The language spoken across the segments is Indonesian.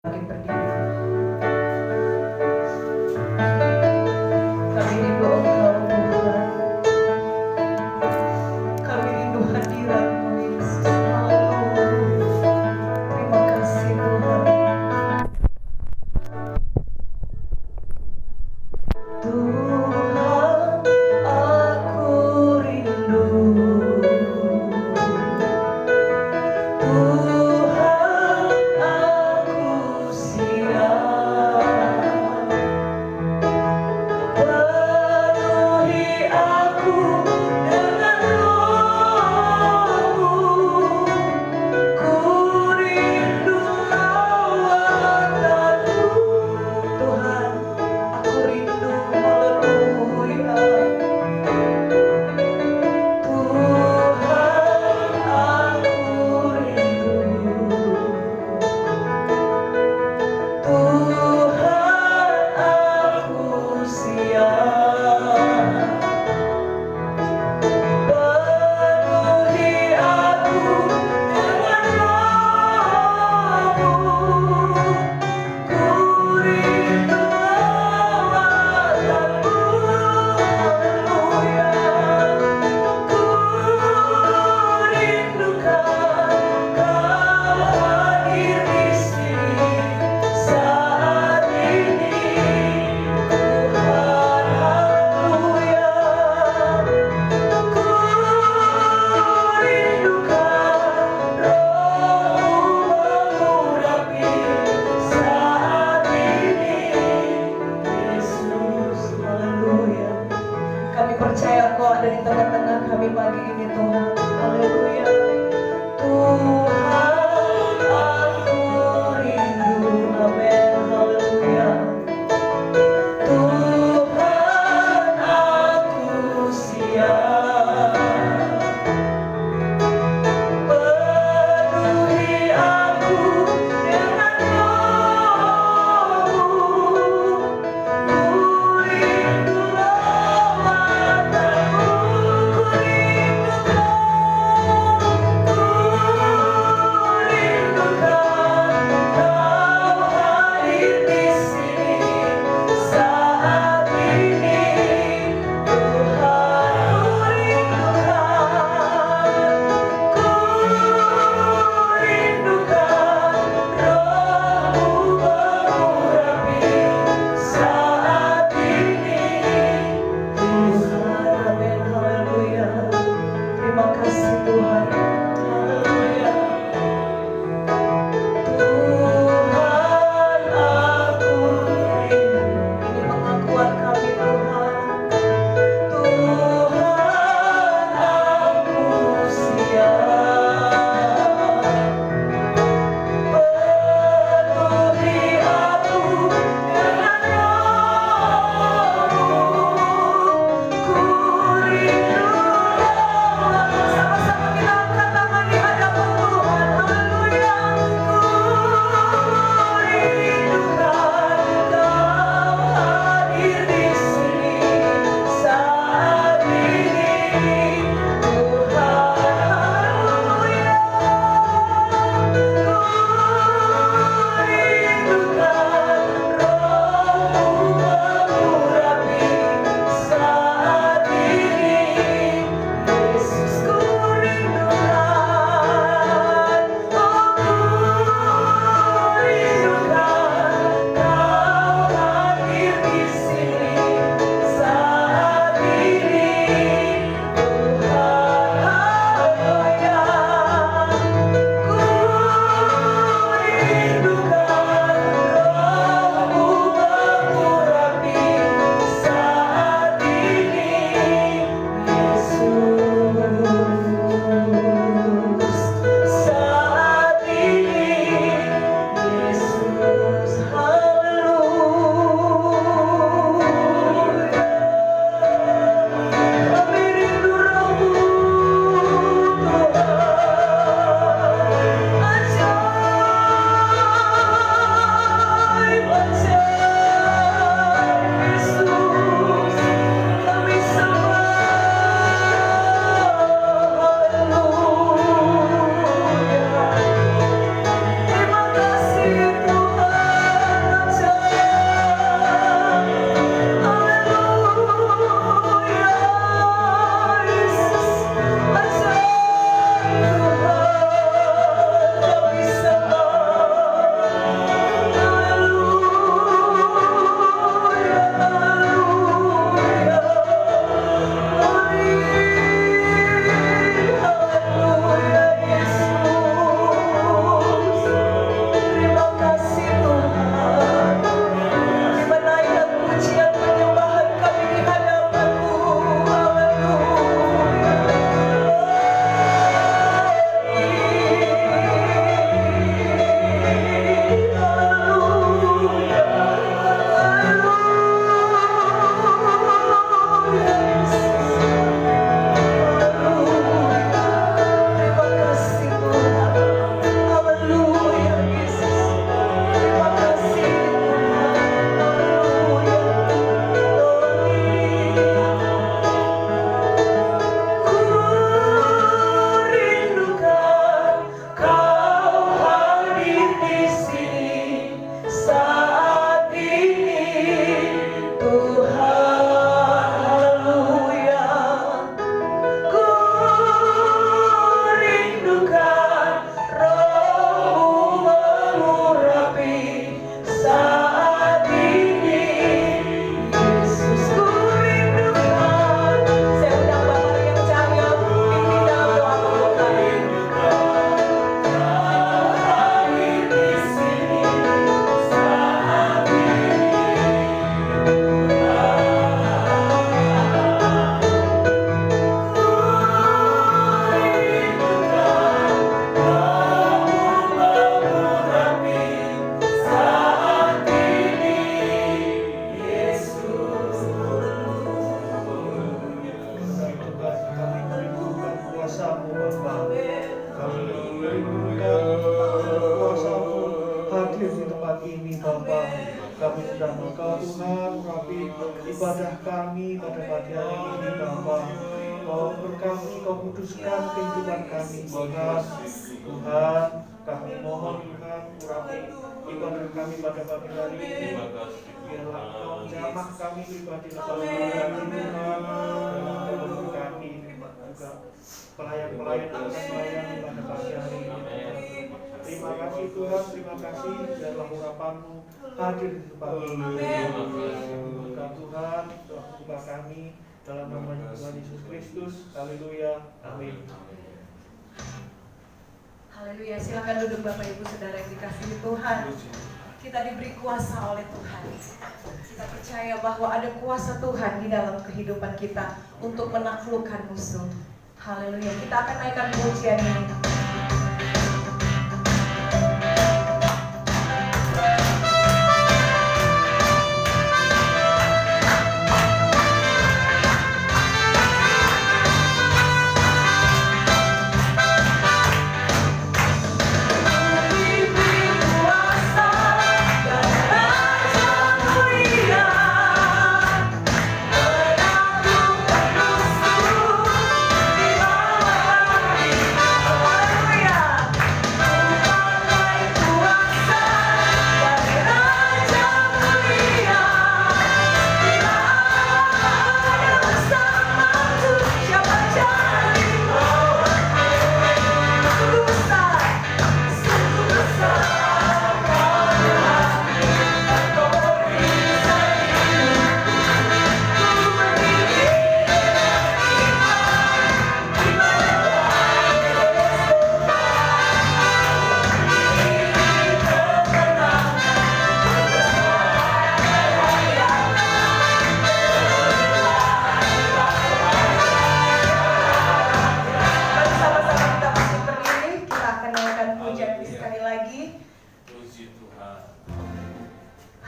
Bangkit berdiri. Kami rindu Engkau Tuhan. Kami rindu hadirat-Mu Yesus. Haleluya. Terima kasih Tuhan. Tuhan, aku rindu. Tuhan, aku hadir di tempat ini Bapa. Kami sudah Engkau Tuhan urapi ibadah kami pada pagi hari ini Bapa. Kau berkati, Kau kuduskan kehidupan kami Tuhan. Tuhan, kami mohon Tuhan urapi ibadah kami pada pagi hari ini. Biarlah Engkau menjamah kami pribadi lepas Tuhan. Kau berkati juga pelayan-pelayan yang akan melayani pada pagi hari ini. Terima kasih Tuhan, terima kasih biarlah urapan-Mu hadir di tempat ini. Semoga Tuhan telah membuka kami dalam nama Tuhan Yesus Kristus. Haleluya. Amin. Haleluya. Silakan duduk Bapak Ibu Saudara yang dikasihi Tuhan. Kita diberi kuasa oleh Tuhan. Kita percaya bahwa ada kuasa Tuhan di dalam kehidupan kita untuk menaklukkan musuh. Haleluya. Kita akan naikkan pujian ini.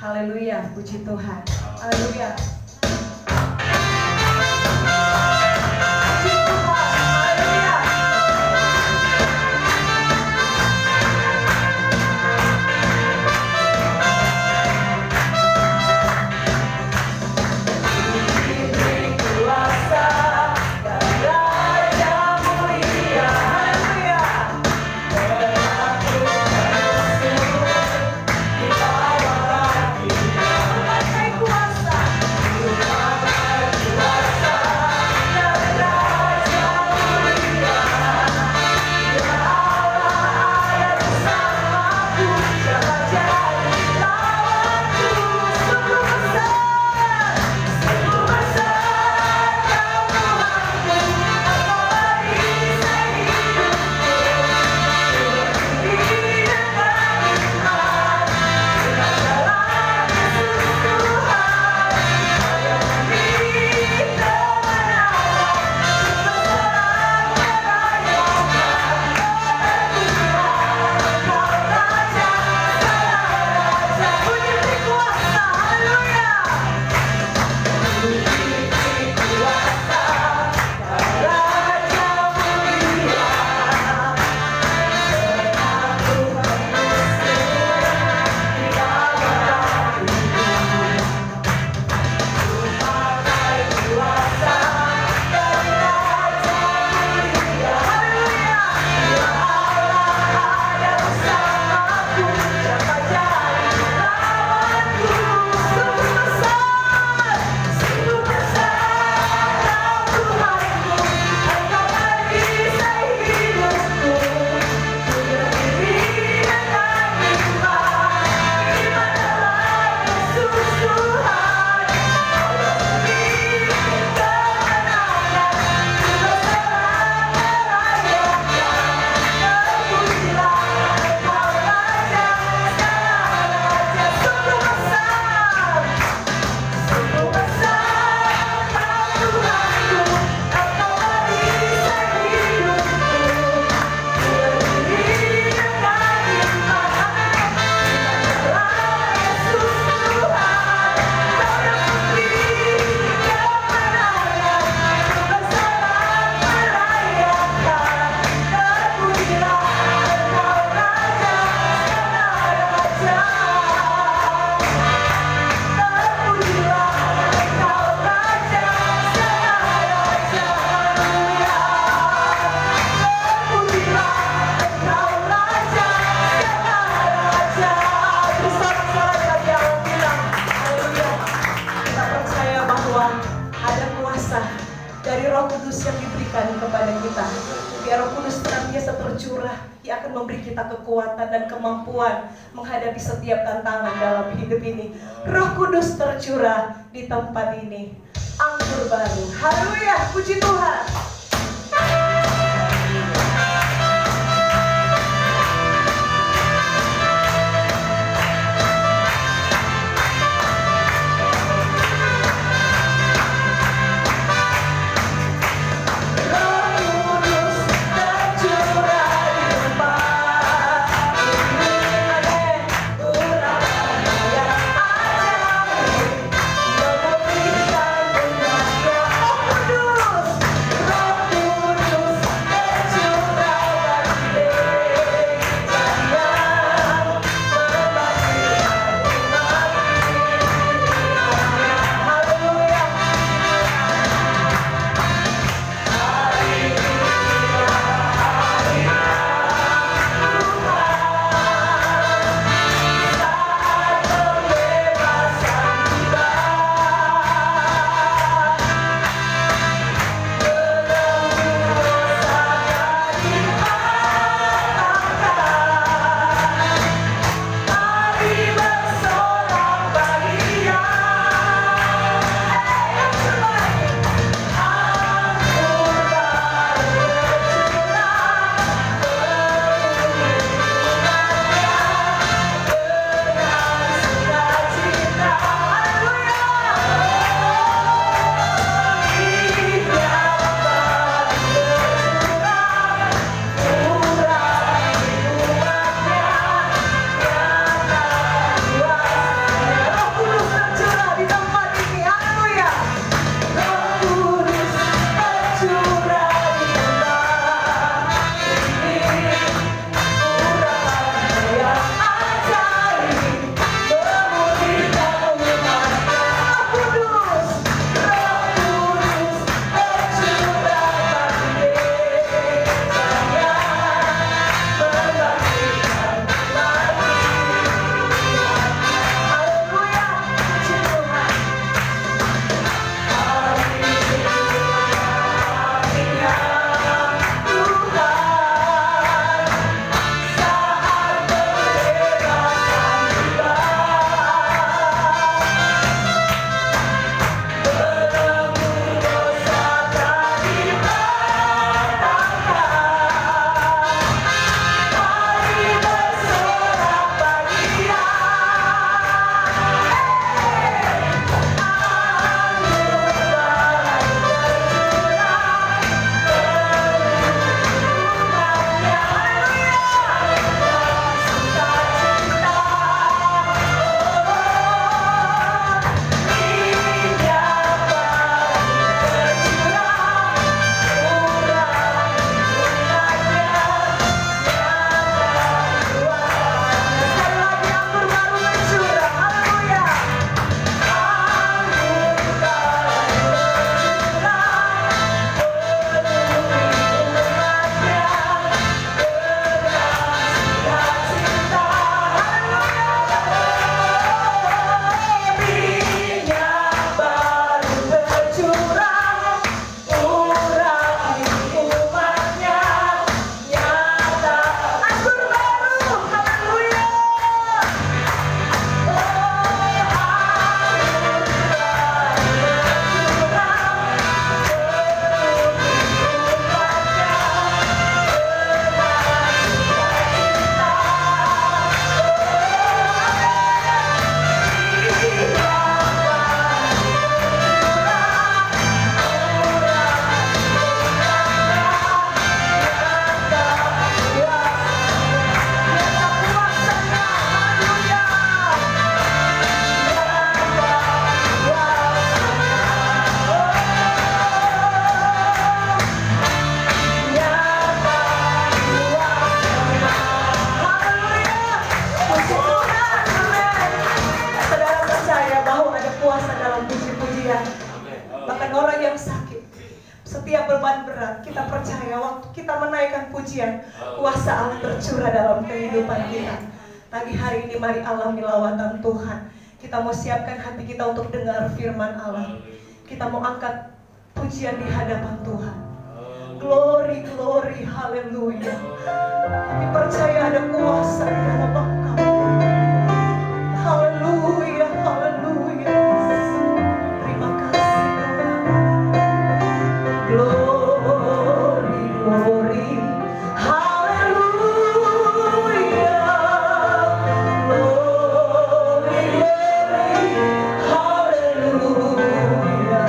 Haleluya, puji Tuhan. Haleluya. Puji Tuhan. Haleluya. Diberi kuasa dan Raja mulia. Haleluya. Kuasa akan memberi kita kekuatan dan kemampuan menghadapi setiap tantangan dalam hidup ini. Roh Kudus tercurah di tempat ini. Anggur baru. Haleluya, puji Tuhan. kita percaya waktu kita menaikkan pujian, kuasa Allah tercurah dalam kehidupan kita. Pagi hari ini mari alami lawatan Tuhan. Kita mau siapkan hati kita untuk dengar firman Allah. Kita mau angkat pujian di hadapan Tuhan. Glory, glory, haleluya. Kami percaya ada kuasa di dalam Engkau. Haleluya, haleluya. Terima kasih Tuhan. Glory, glory, haleluya. Glory, glory, haleluya.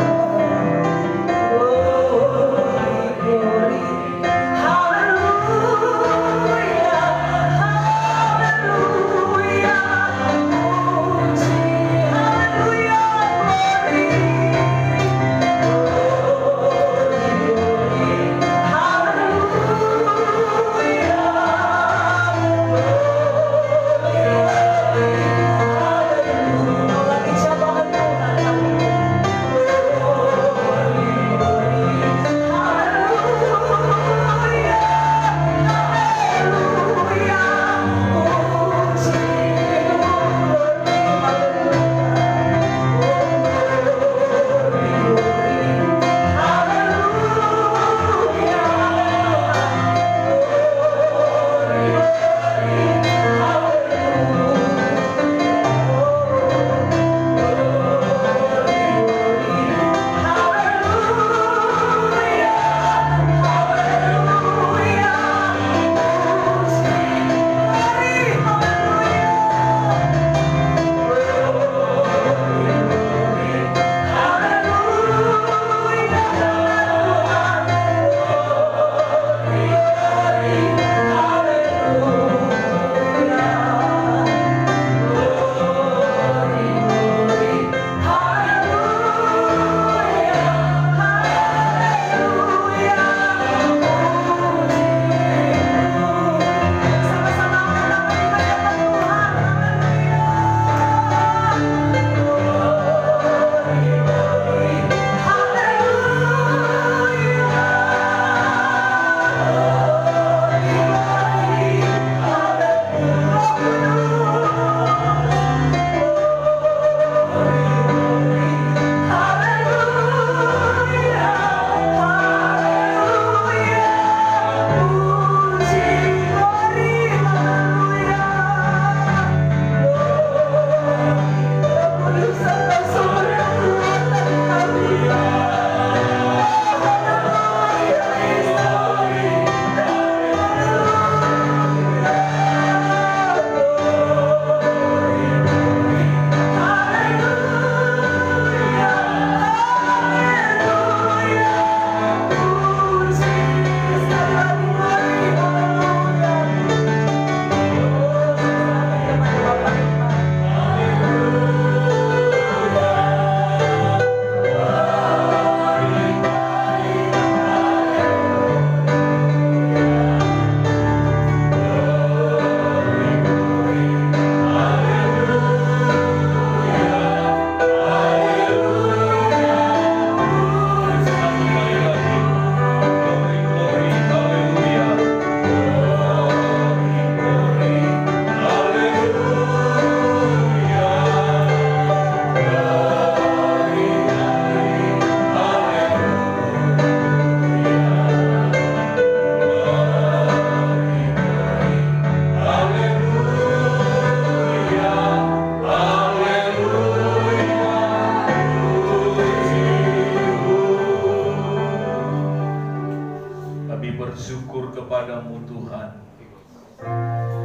kepadamu Tuhan.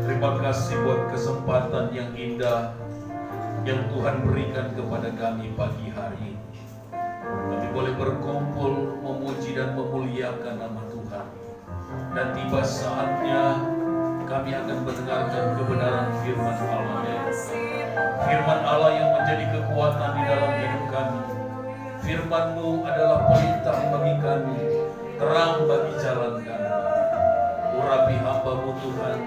Terima kasih buat kesempatan yang indah yang Tuhan berikan kepada kami pagi hari ini. Kami boleh berkumpul memuji dan memuliakan nama Tuhan. Dan tiba saatnya kami akan mendengarkan kebenaran firman Allah. Firman Allah yang menjadi kekuatan di dalam hidup kami. Firman-Mu adalah pelita bagi kami, terang bagi jalan kami. Urapi hamba-Mu Tuhan,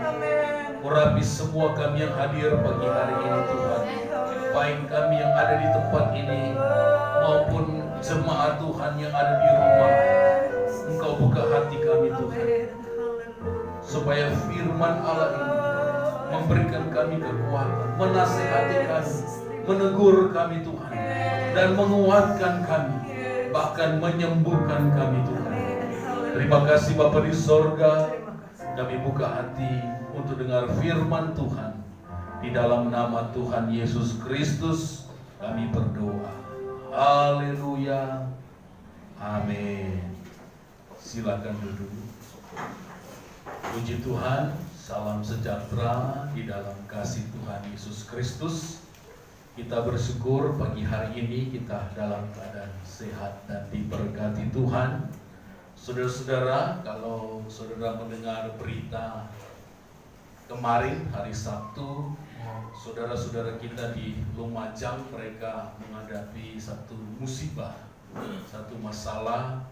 urapi semua kami yang hadir pagi hari ini Tuhan. Baik kami yang ada di tempat ini maupun jemaat Tuhan yang ada di rumah. Engkau buka hati kami Tuhan, supaya firman Allah ini memberikan kami kekuatan, menasihati kami, menegur kami Tuhan, dan menguatkan kami, bahkan menyembuhkan kami Tuhan. Terima kasih Bapa di sorga. Terima kasih. Kami buka hati untuk dengar firman Tuhan. Di dalam nama Tuhan Yesus Kristus kami berdoa. Haleluya. Amin. Silakan duduk. Puji Tuhan, salam sejahtera di dalam kasih Tuhan Yesus Kristus. Kita bersyukur pagi hari ini kita dalam keadaan sehat dan diberkati Tuhan. Saudara-saudara, kalau saudara mendengar berita kemarin hari Sabtu, saudara-saudara kita di Lumajang mereka menghadapi satu musibah, satu masalah.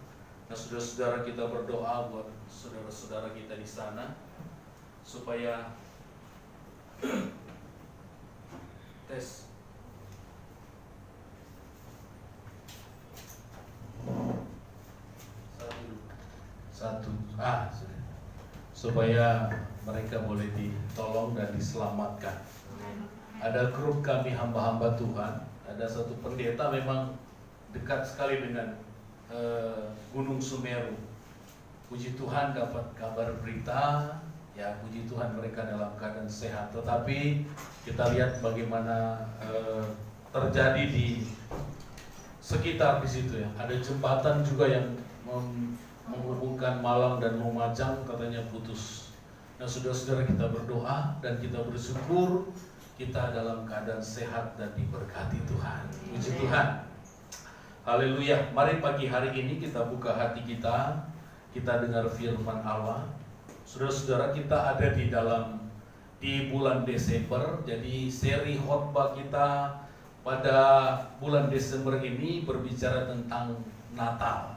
Nah, saudara-saudara kita berdoa buat saudara-saudara kita di sana supaya tes supaya mereka boleh ditolong dan diselamatkan. Ada grup kami hamba-hamba Tuhan, ada satu pendeta memang dekat sekali dengan Gunung Sumeru. Puji Tuhan dapat kabar berita, ya puji Tuhan mereka dalam keadaan sehat. Tetapi kita lihat bagaimana terjadi di sekitar di situ ya. Ada jembatan juga yang menghubungkan Malang dan Lumajang katanya putus. Nah, saudara-saudara kita berdoa dan kita bersyukur kita dalam keadaan sehat dan diberkati Tuhan. Puji Tuhan. Haleluya. Mari pagi hari ini kita buka hati kita dengar firman Allah. Saudara-saudara kita ada di bulan Desember. Jadi seri khotbah kita pada bulan Desember ini berbicara tentang Natal.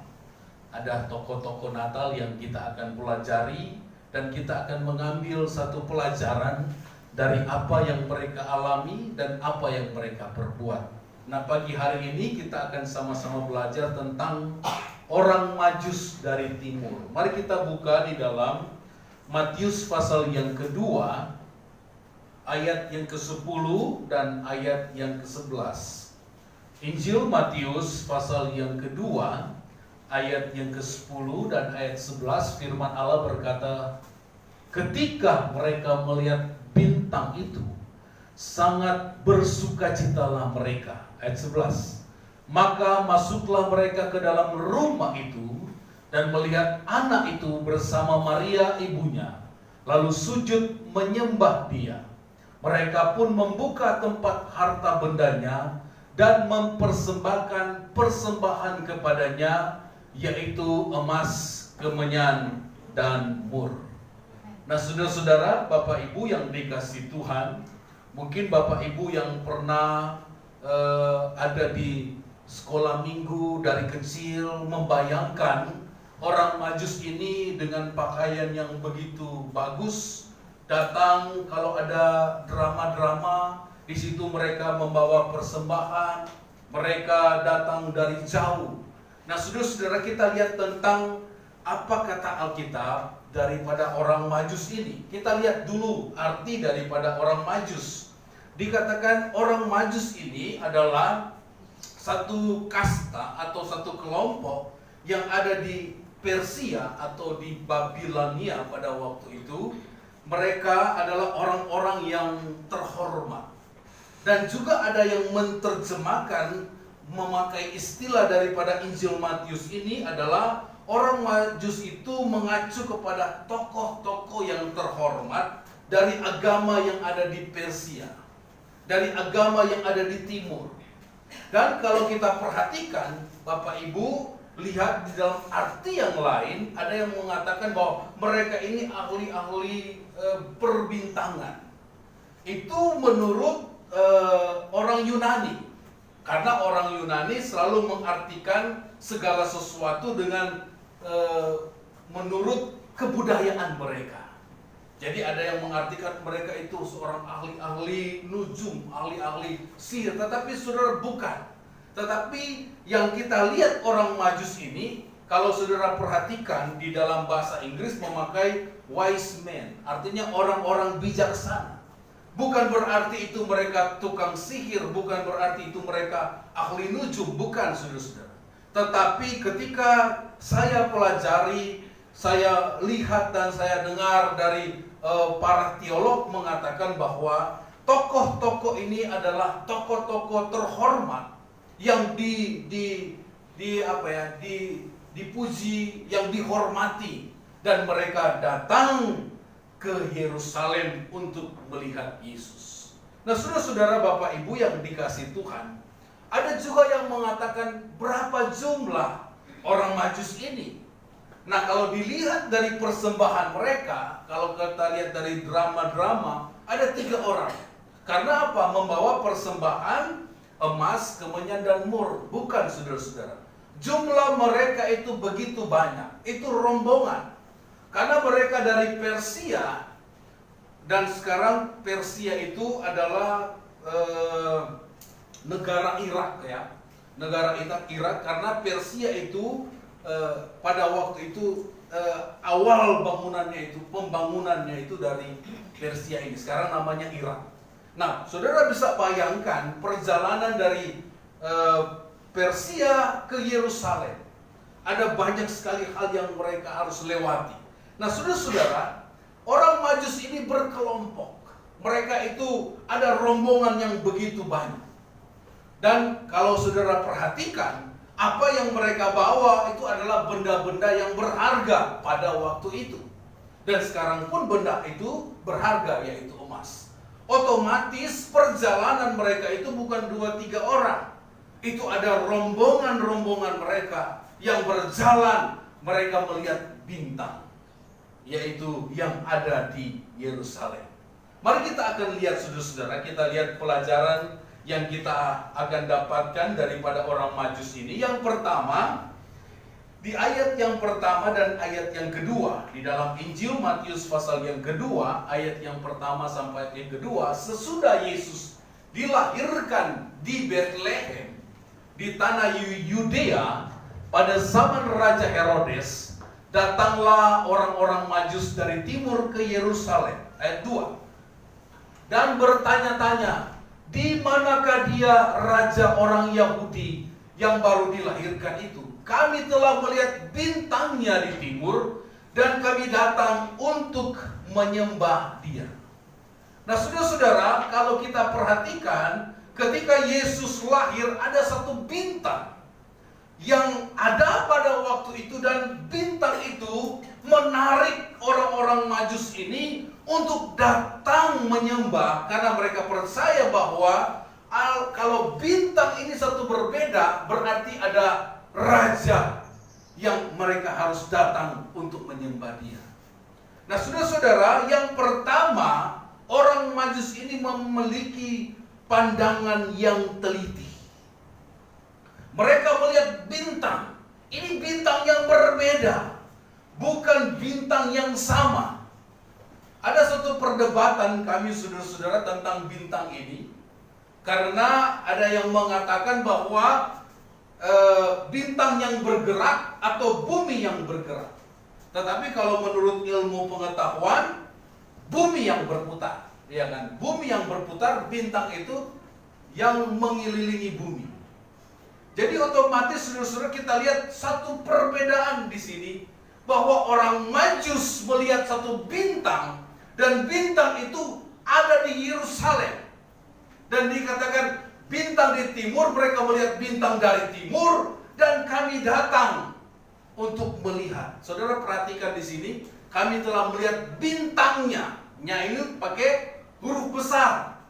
Ada tokoh-tokoh Natal yang kita akan pelajari dan kita akan mengambil satu pelajaran dari apa yang mereka alami dan apa yang mereka perbuat. Nah, pagi hari ini kita akan sama-sama belajar tentang orang Majus dari timur. Mari kita buka di dalam Matius pasal yang kedua, ayat yang ke-10 dan ayat yang ke-11. Injil Matius pasal yang kedua, ayat yang ke-10 dan ayat 11, firman Allah berkata, ketika mereka melihat bintang itu, sangat bersukacitalah mereka. Ayat 11, maka masuklah mereka ke dalam rumah itu dan melihat anak itu bersama Maria ibunya, lalu sujud menyembah dia. Mereka pun membuka tempat harta bendanya dan mempersembahkan persembahan kepadanya, yaitu emas, kemenyan, dan mur. Nah, saudara-saudara, Bapak Ibu yang dikasihi Tuhan, mungkin Bapak Ibu yang pernah ada di sekolah minggu dari kecil membayangkan orang Majus ini dengan pakaian yang begitu bagus, datang kalau ada drama-drama, di situ mereka membawa persembahan, mereka datang dari jauh. Nah, saudara-saudara, kita lihat tentang apa kata Alkitab daripada orang Majus ini. Kita lihat dulu arti daripada orang Majus. Dikatakan orang Majus ini adalah satu kasta atau satu kelompok yang ada di Persia atau di Babilonia pada waktu itu. Mereka adalah orang-orang yang terhormat. Dan juga ada yang menerjemahkan, memakai istilah daripada Injil Matius ini adalah orang Majus itu mengacu kepada tokoh-tokoh yang terhormat dari agama yang ada di Persia, dari agama yang ada di timur. Dan kalau kita perhatikan, Bapak Ibu, lihat di dalam arti yang lain, ada yang mengatakan bahwa mereka ini ahli-ahli perbintangan. Itu menurut orang Yunani. Karena orang Yunani selalu mengartikan segala sesuatu dengan menurut kebudayaan mereka. Jadi ada yang mengartikan mereka itu seorang ahli-ahli nujum, ahli-ahli sihir. Tetapi saudara bukan. Tetapi yang kita lihat orang Majus ini, kalau saudara perhatikan di dalam bahasa Inggris memakai wise men, artinya orang-orang bijaksana. Bukan berarti itu mereka tukang sihir, bukan berarti itu mereka ahli nujum, bukan saudara-saudara. Tetapi ketika saya pelajari saya lihat dan saya dengar dari para teolog mengatakan bahwa tokoh-tokoh ini adalah tokoh-tokoh terhormat yang dipuji, yang dihormati, dan mereka datang ke Yerusalem untuk melihat Yesus. Nah, saudara-saudara, Bapak Ibu yang dikasihi Tuhan, ada juga yang mengatakan berapa jumlah orang Majus ini. Nah, kalau dilihat dari persembahan mereka, kalau kita lihat dari drama-drama, ada 3 orang. Karena apa? Membawa persembahan emas, kemenyan, dan mur. Bukan, saudara-saudara. Jumlah mereka itu begitu banyak. Itu rombongan. Karena mereka dari Persia, dan sekarang Persia itu adalah negara Irak ya. Negara Irak, karena Persia itu pada waktu itu awal pembangunannya itu dari Persia ini. Sekarang namanya Irak. Nah, saudara bisa bayangkan perjalanan dari Persia ke Yerusalem. Ada banyak sekali hal yang mereka harus lewati. Nah, saudara-saudara, orang Majus ini berkelompok. Mereka itu ada rombongan yang begitu banyak. Dan kalau saudara perhatikan, apa yang mereka bawa itu adalah benda-benda yang berharga pada waktu itu. Dan sekarang pun benda itu berharga, yaitu emas. Otomatis perjalanan mereka itu bukan 2-3 orang. Itu ada rombongan-rombongan mereka yang berjalan. Mereka melihat bintang, yaitu yang ada di Yerusalem. Mari kita akan lihat, saudara-saudara, kita lihat pelajaran yang kita akan dapatkan daripada orang Majus ini. Yang pertama, di ayat yang pertama dan ayat yang kedua, di dalam Injil Matius pasal yang kedua, ayat yang pertama sampai yang kedua, sesudah Yesus dilahirkan di Bethlehem, di tanah Yudea, pada zaman Raja Herodes, datanglah orang-orang Majus dari timur ke Yerusalem. Ayat 2. Dan bertanya-tanya, di manakah dia raja orang Yahudi yang baru dilahirkan itu? Kami telah melihat bintangnya di timur dan kami datang untuk menyembah dia. Nah, saudara-saudara, kalau kita perhatikan, ketika Yesus lahir ada satu bintang yang ada pada waktu itu, dan bintang itu menarik orang-orang Majus ini untuk datang menyembah, karena mereka percaya bahwa kalau bintang ini satu berbeda, berarti ada raja yang mereka harus datang untuk menyembah dia. Nah, saudara-saudara, yang pertama, orang Majus ini memiliki pandangan yang teliti. Mereka melihat bintang. Ini bintang yang berbeda, bukan bintang yang sama. Ada satu perdebatan kami, saudara-saudara, tentang bintang ini. Karena ada yang mengatakan bahwa bintang yang bergerak atau bumi yang bergerak. Tetapi kalau menurut ilmu pengetahuan, bumi yang berputar, ya kan? Bumi yang berputar, bintang itu yang mengelilingi bumi. Jadi otomatis, saudara-saudara, kita lihat satu perbedaan di sini, bahwa orang Majus melihat satu bintang, dan bintang itu ada di Yerusalem. Dan dikatakan bintang di timur, mereka melihat bintang dari timur, dan kami datang untuk melihat. Saudara perhatikan di sini, kami telah melihat bintangnya. Nya ini pakai huruf besar.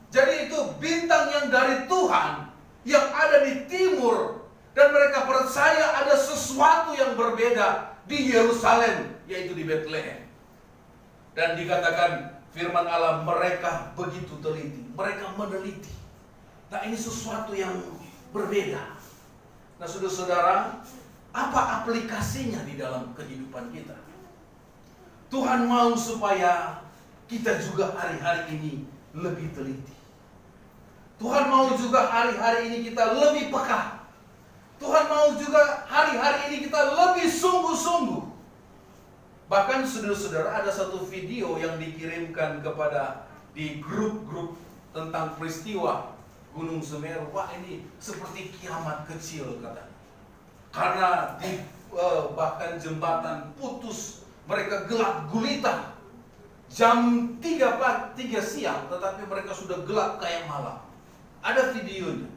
Jadi itu bintang yang dari Tuhan, yang ada di timur, dan mereka percaya ada sesuatu yang berbeda di Yerusalem, yaitu di Bethlehem. Dan dikatakan firman Allah, mereka begitu teliti, mereka meneliti. Nah, ini sesuatu yang berbeda. Nah, saudara-saudara, apa aplikasinya di dalam kehidupan kita? Tuhan mau supaya kita juga hari-hari ini lebih teliti. Tuhan mau juga hari-hari ini kita lebih peka. Tuhan mau juga hari-hari ini kita lebih sungguh-sungguh. Bahkan, saudara-saudara, ada satu video yang dikirimkan kepada di grup-grup tentang peristiwa Gunung Semeru. Wah, ini seperti kiamat kecil, katanya. Karena bahkan jembatan putus, mereka gelap gulita. Jam 3 siang, tetapi mereka sudah gelap kayak malam. Ada videonya.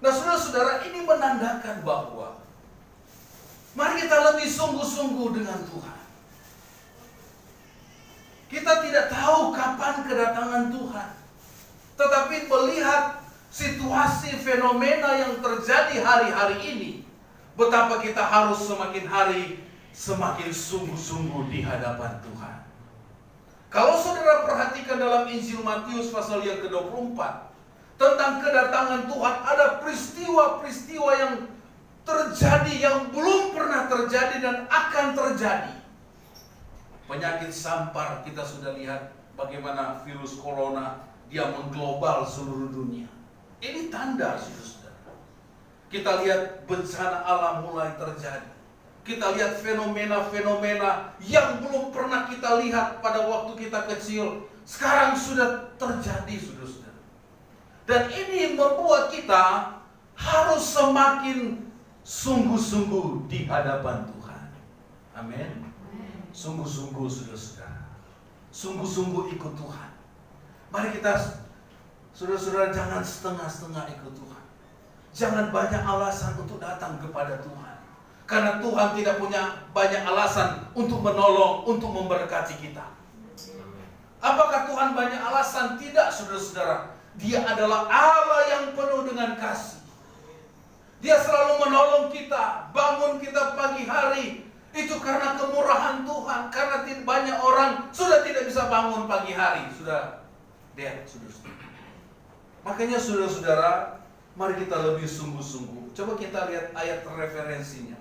Nah, saudara-saudara, ini menandakan bahwa mari kita lebih sungguh-sungguh dengan Tuhan. Kita tidak tahu kapan kedatangan Tuhan, tetapi melihat situasi fenomena yang terjadi hari-hari ini, betapa kita harus semakin hari semakin sungguh-sungguh di hadapan Tuhan. Kalau saudara perhatikan dalam Injil Matius pasal yang ke-24 tentang kedatangan Tuhan, ada peristiwa-peristiwa yang terjadi yang belum pernah terjadi dan akan terjadi. Penyakit sampar, kita sudah lihat bagaimana virus corona dia mengglobal seluruh dunia. Ini tanda, saudara-saudara. Kita lihat bencana alam mulai terjadi. Kita lihat fenomena-fenomena yang belum pernah kita lihat pada waktu kita kecil, sekarang sudah terjadi, saudara-saudara. Dan ini membuat kita harus semakin sungguh-sungguh di hadapan Tuhan. Amin. Sungguh-sungguh, saudara-saudara. Sungguh-sungguh ikut Tuhan. Mari kita, saudara-saudara, jangan setengah-setengah ikut Tuhan. Jangan banyak alasan untuk datang kepada Tuhan. Karena Tuhan tidak punya banyak alasan untuk menolong, untuk memberkati kita. Apakah Tuhan banyak alasan? Tidak, saudara-saudara. Dia adalah Allah yang penuh dengan kasih. Dia selalu menolong kita, bangun kita pagi hari. Itu karena kemurahan Tuhan. Karena banyak orang sudah tidak bisa bangun pagi hari. Sudah dead, saudara-saudara. Makanya saudara-saudara, mari kita lebih sungguh-sungguh. Coba kita lihat ayat referensinya.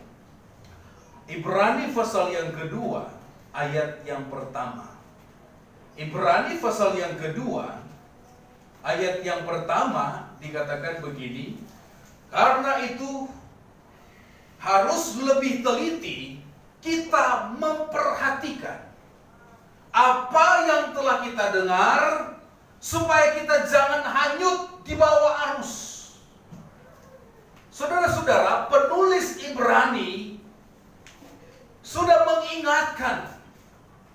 Ibrani pasal yang kedua, ayat yang pertama. Ibrani pasal yang kedua, ayat yang pertama dikatakan begini, karena itu harus lebih teliti kita memperhatikan apa yang telah kita dengar, supaya kita jangan hanyut di bawah arus. Saudara-saudara, penulis Ibrani sudah mengingatkan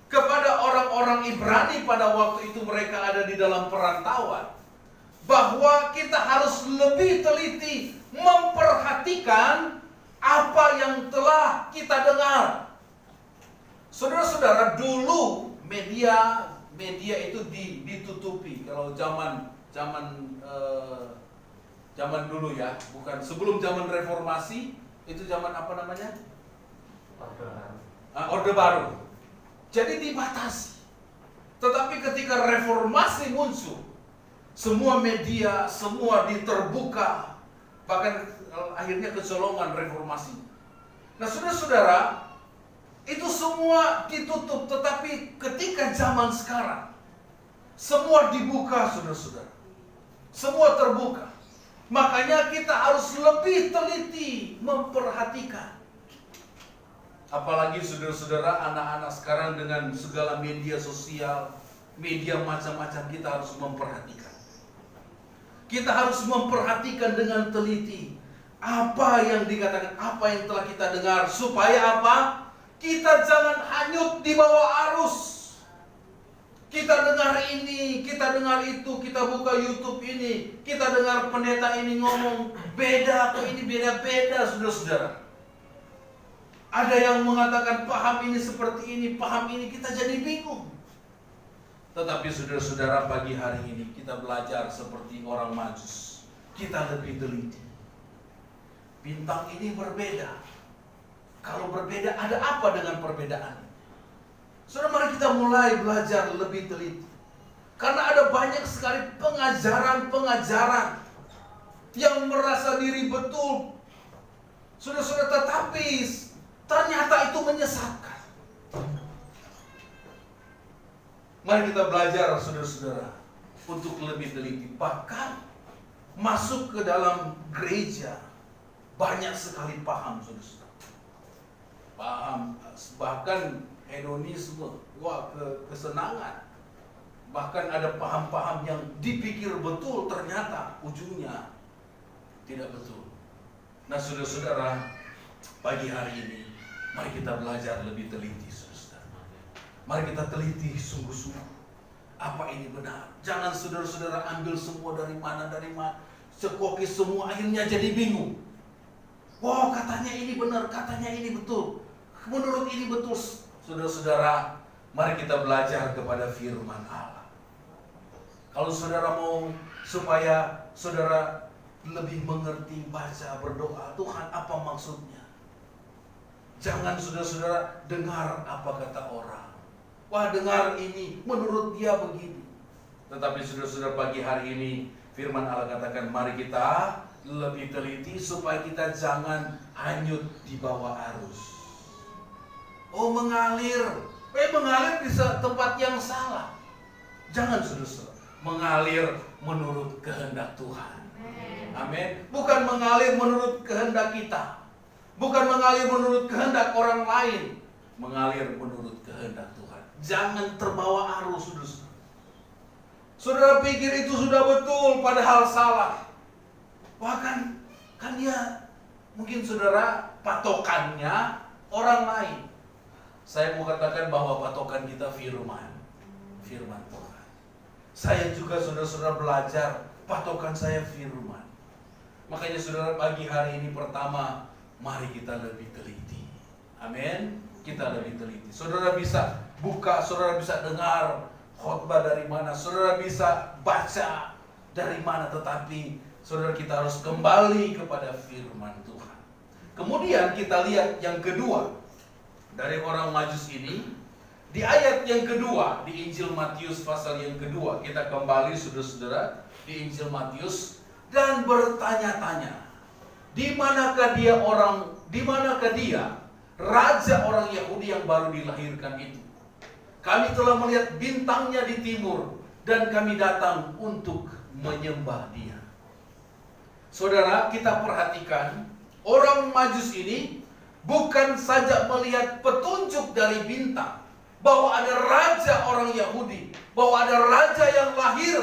kepada orang-orang Ibrani pada waktu itu mereka ada di dalam perantauan, bahwa kita harus lebih teliti memperhatikan apa yang telah kita dengar. Saudara-saudara, dulu media itu ditutupi. Kalau zaman dulu ya, bukan sebelum zaman reformasi, itu zaman apa namanya? Orde Baru. Jadi dibatasi. Tetapi ketika reformasi muncul, semua media, semua diterbuka, bahkan akhirnya kecolongan reformasi. Nah, saudara-saudara, itu semua ditutup. Tetapi ketika zaman sekarang, semua dibuka, saudara-saudara. Semua terbuka. Makanya kita harus lebih teliti memperhatikan. Apalagi saudara-saudara, anak-anak sekarang dengan segala media sosial, media macam-macam, kita harus memperhatikan. Kita harus memperhatikan dengan teliti apa yang dikatakan, apa yang telah kita dengar, supaya apa? Kita jangan hanyut di bawah arus. Kita dengar ini, kita dengar itu, kita buka YouTube ini, kita dengar pendeta ini ngomong beda, kok ini beda-beda, saudara-saudara. Ada yang mengatakan paham ini seperti ini, paham ini, kita jadi bingung. Tetapi saudara-saudara, pagi hari ini kita belajar seperti orang Majus. Kita lebih teliti. Bintang ini berbeda. Kalau berbeda, ada apa dengan perbedaan? Saudara, mari kita mulai belajar lebih teliti. Karena ada banyak sekali pengajaran-pengajaran yang merasa diri betul. Saudara-saudara, tetapi ternyata itu menyesatkan. Mari kita belajar, saudara-saudara, untuk lebih teliti. Bahkan masuk ke dalam gereja, banyak sekali paham, saudara-saudara. Paham, bahkan hedonisme, kesenangan. Bahkan ada paham-paham yang dipikir betul, ternyata ujungnya tidak betul. Nah, saudara-saudara, pagi hari ini Mari kita belajar lebih teliti, saudara. Mari kita teliti sungguh-sungguh. Apa ini benar? Jangan saudara-saudara ambil semua dari mana, sekokis semua, akhirnya jadi bingung. Wow, katanya ini benar, katanya ini betul. Menurut ini betul. Saudara-saudara, mari kita belajar kepada firman Allah. Kalau saudara mau supaya saudara lebih mengerti, baca, berdoa, Tuhan apa maksudnya? Jangan saudara-saudara dengar apa kata orang. Wah, dengar ini, menurut dia begini. Tetapi saudara-saudara, pagi hari ini firman Allah katakan, mari kita lebih teliti supaya kita jangan hanyut di bawah arus. Oh, mengalir di tempat yang salah. Jangan saudara-saudara, mengalir menurut kehendak Tuhan. Amin. Bukan mengalir menurut kehendak kita. Bukan mengalir menurut kehendak orang lain. Mengalir menurut kehendak Tuhan. Jangan terbawa arus, saudara. Saudara pikir itu sudah betul, padahal salah. Bahkan kan dia mungkin saudara patokannya orang lain. Saya mau katakan bahwa patokan kita firman Tuhan. Saya juga saudara-saudara belajar, patokan saya firman. Makanya saudara, pagi hari ini pertama, mari kita lebih teliti. Amin. Kita lebih teliti. Saudara bisa buka, saudara bisa dengar khotbah dari mana, saudara bisa baca dari mana, tetapi saudara, kita harus kembali kepada firman Tuhan. Kemudian kita lihat yang kedua dari orang Majus ini, di ayat yang kedua di Injil Matius pasal yang kedua. Kita kembali saudara-saudara di Injil Matius dan bertanya-tanya, di manakah dia raja orang Yahudi yang baru dilahirkan itu? Kami telah melihat bintangnya di timur dan kami datang untuk menyembah dia. Saudara, kita perhatikan orang Majus ini bukan saja melihat petunjuk dari bintang bahwa ada raja orang Yahudi, bahwa ada raja yang lahir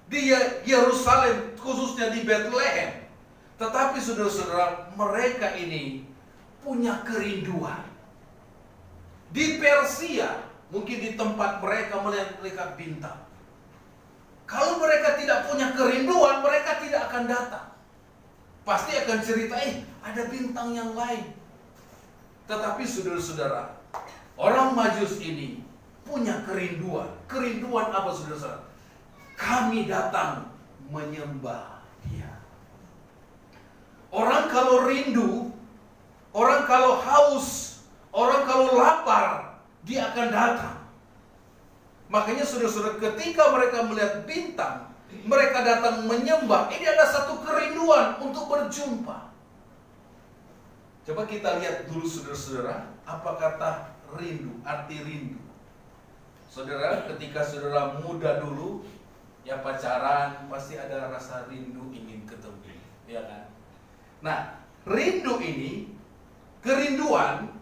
di Yerusalem, khususnya di Bethlehem. Tetapi saudara-saudara, mereka ini punya kerinduan. Di Persia, mungkin di tempat mereka melihat bintang. Kalau mereka tidak punya kerinduan, mereka tidak akan datang. Pasti akan cerita, ada bintang yang lain. Tetapi saudara-saudara, orang Majus ini punya kerinduan. Kerinduan apa, saudara-saudara? Kami datang menyembah dia. Orang kalau rindu, orang kalau haus, orang kalau lapar, dia akan datang. Makanya saudara-saudara, ketika mereka melihat bintang, mereka datang menyembah. Ini ada satu kerinduan untuk berjumpa. Coba kita lihat dulu saudara-saudara, apa kata rindu, arti rindu. Saudara, ketika saudara muda dulu, ya pacaran, pasti ada rasa rindu ingin ketemu, ya kan? Nah, rindu ini, kerinduan,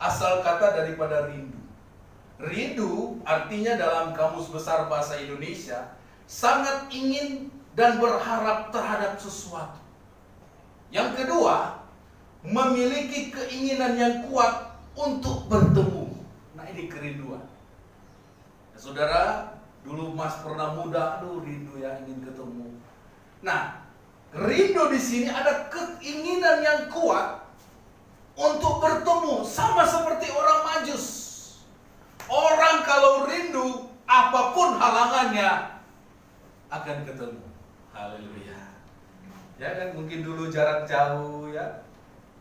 asal kata daripada rindu. Rindu artinya dalam Kamus Besar Bahasa Indonesia, sangat ingin dan berharap terhadap sesuatu. Yang kedua, memiliki keinginan yang kuat untuk bertemu. Nah, ini kerinduan. Nah, saudara, dulu Mas pernah muda, rindu ya ingin ketemu. Nah, rindu di sini ada keinginan yang kuat untuk bertemu, sama seperti orang Majus. Orang kalau rindu, apapun halangannya akan ketemu. Haleluya. Ya kan, mungkin dulu jarak jauh ya.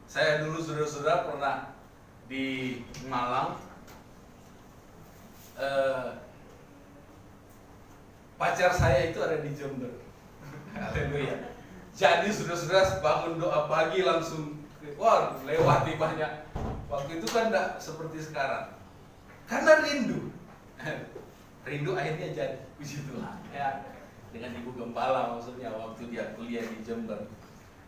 Saya dulu saudara-saudara pernah di Malang. Pacar saya itu ada di Jember. Haleluya. Jadi saudara-saudara bangun doa pagi langsung lewati banyak. Waktu itu kan enggak seperti sekarang. Karena rindu. Rindu akhirnya jadi. Puji Tuhan. Ya. Dengan Ibu Gembala maksudnya waktu dia kuliah di Jember.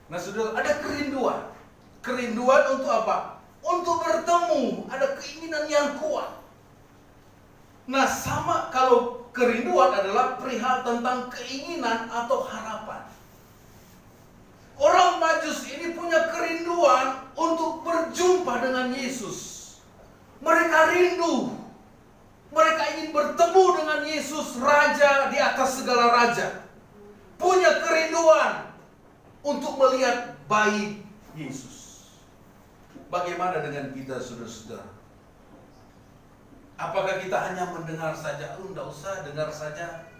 Nah, saudara, ada kerinduan. Kerinduan untuk apa? Untuk bertemu. Ada keinginan yang kuat. Nah, sama kalau kerinduan adalah perihal tentang keinginan atau harapan. Orang Majus ini punya kerinduan untuk berjumpa dengan Yesus. rindu. Mereka ingin bertemu dengan Yesus, Raja di atas segala raja. Punya kerinduan untuk melihat bayi Yesus. Bagaimana dengan kita, saudara-saudara? Apakah kita hanya mendengar saja? Tidak usah dengar saja.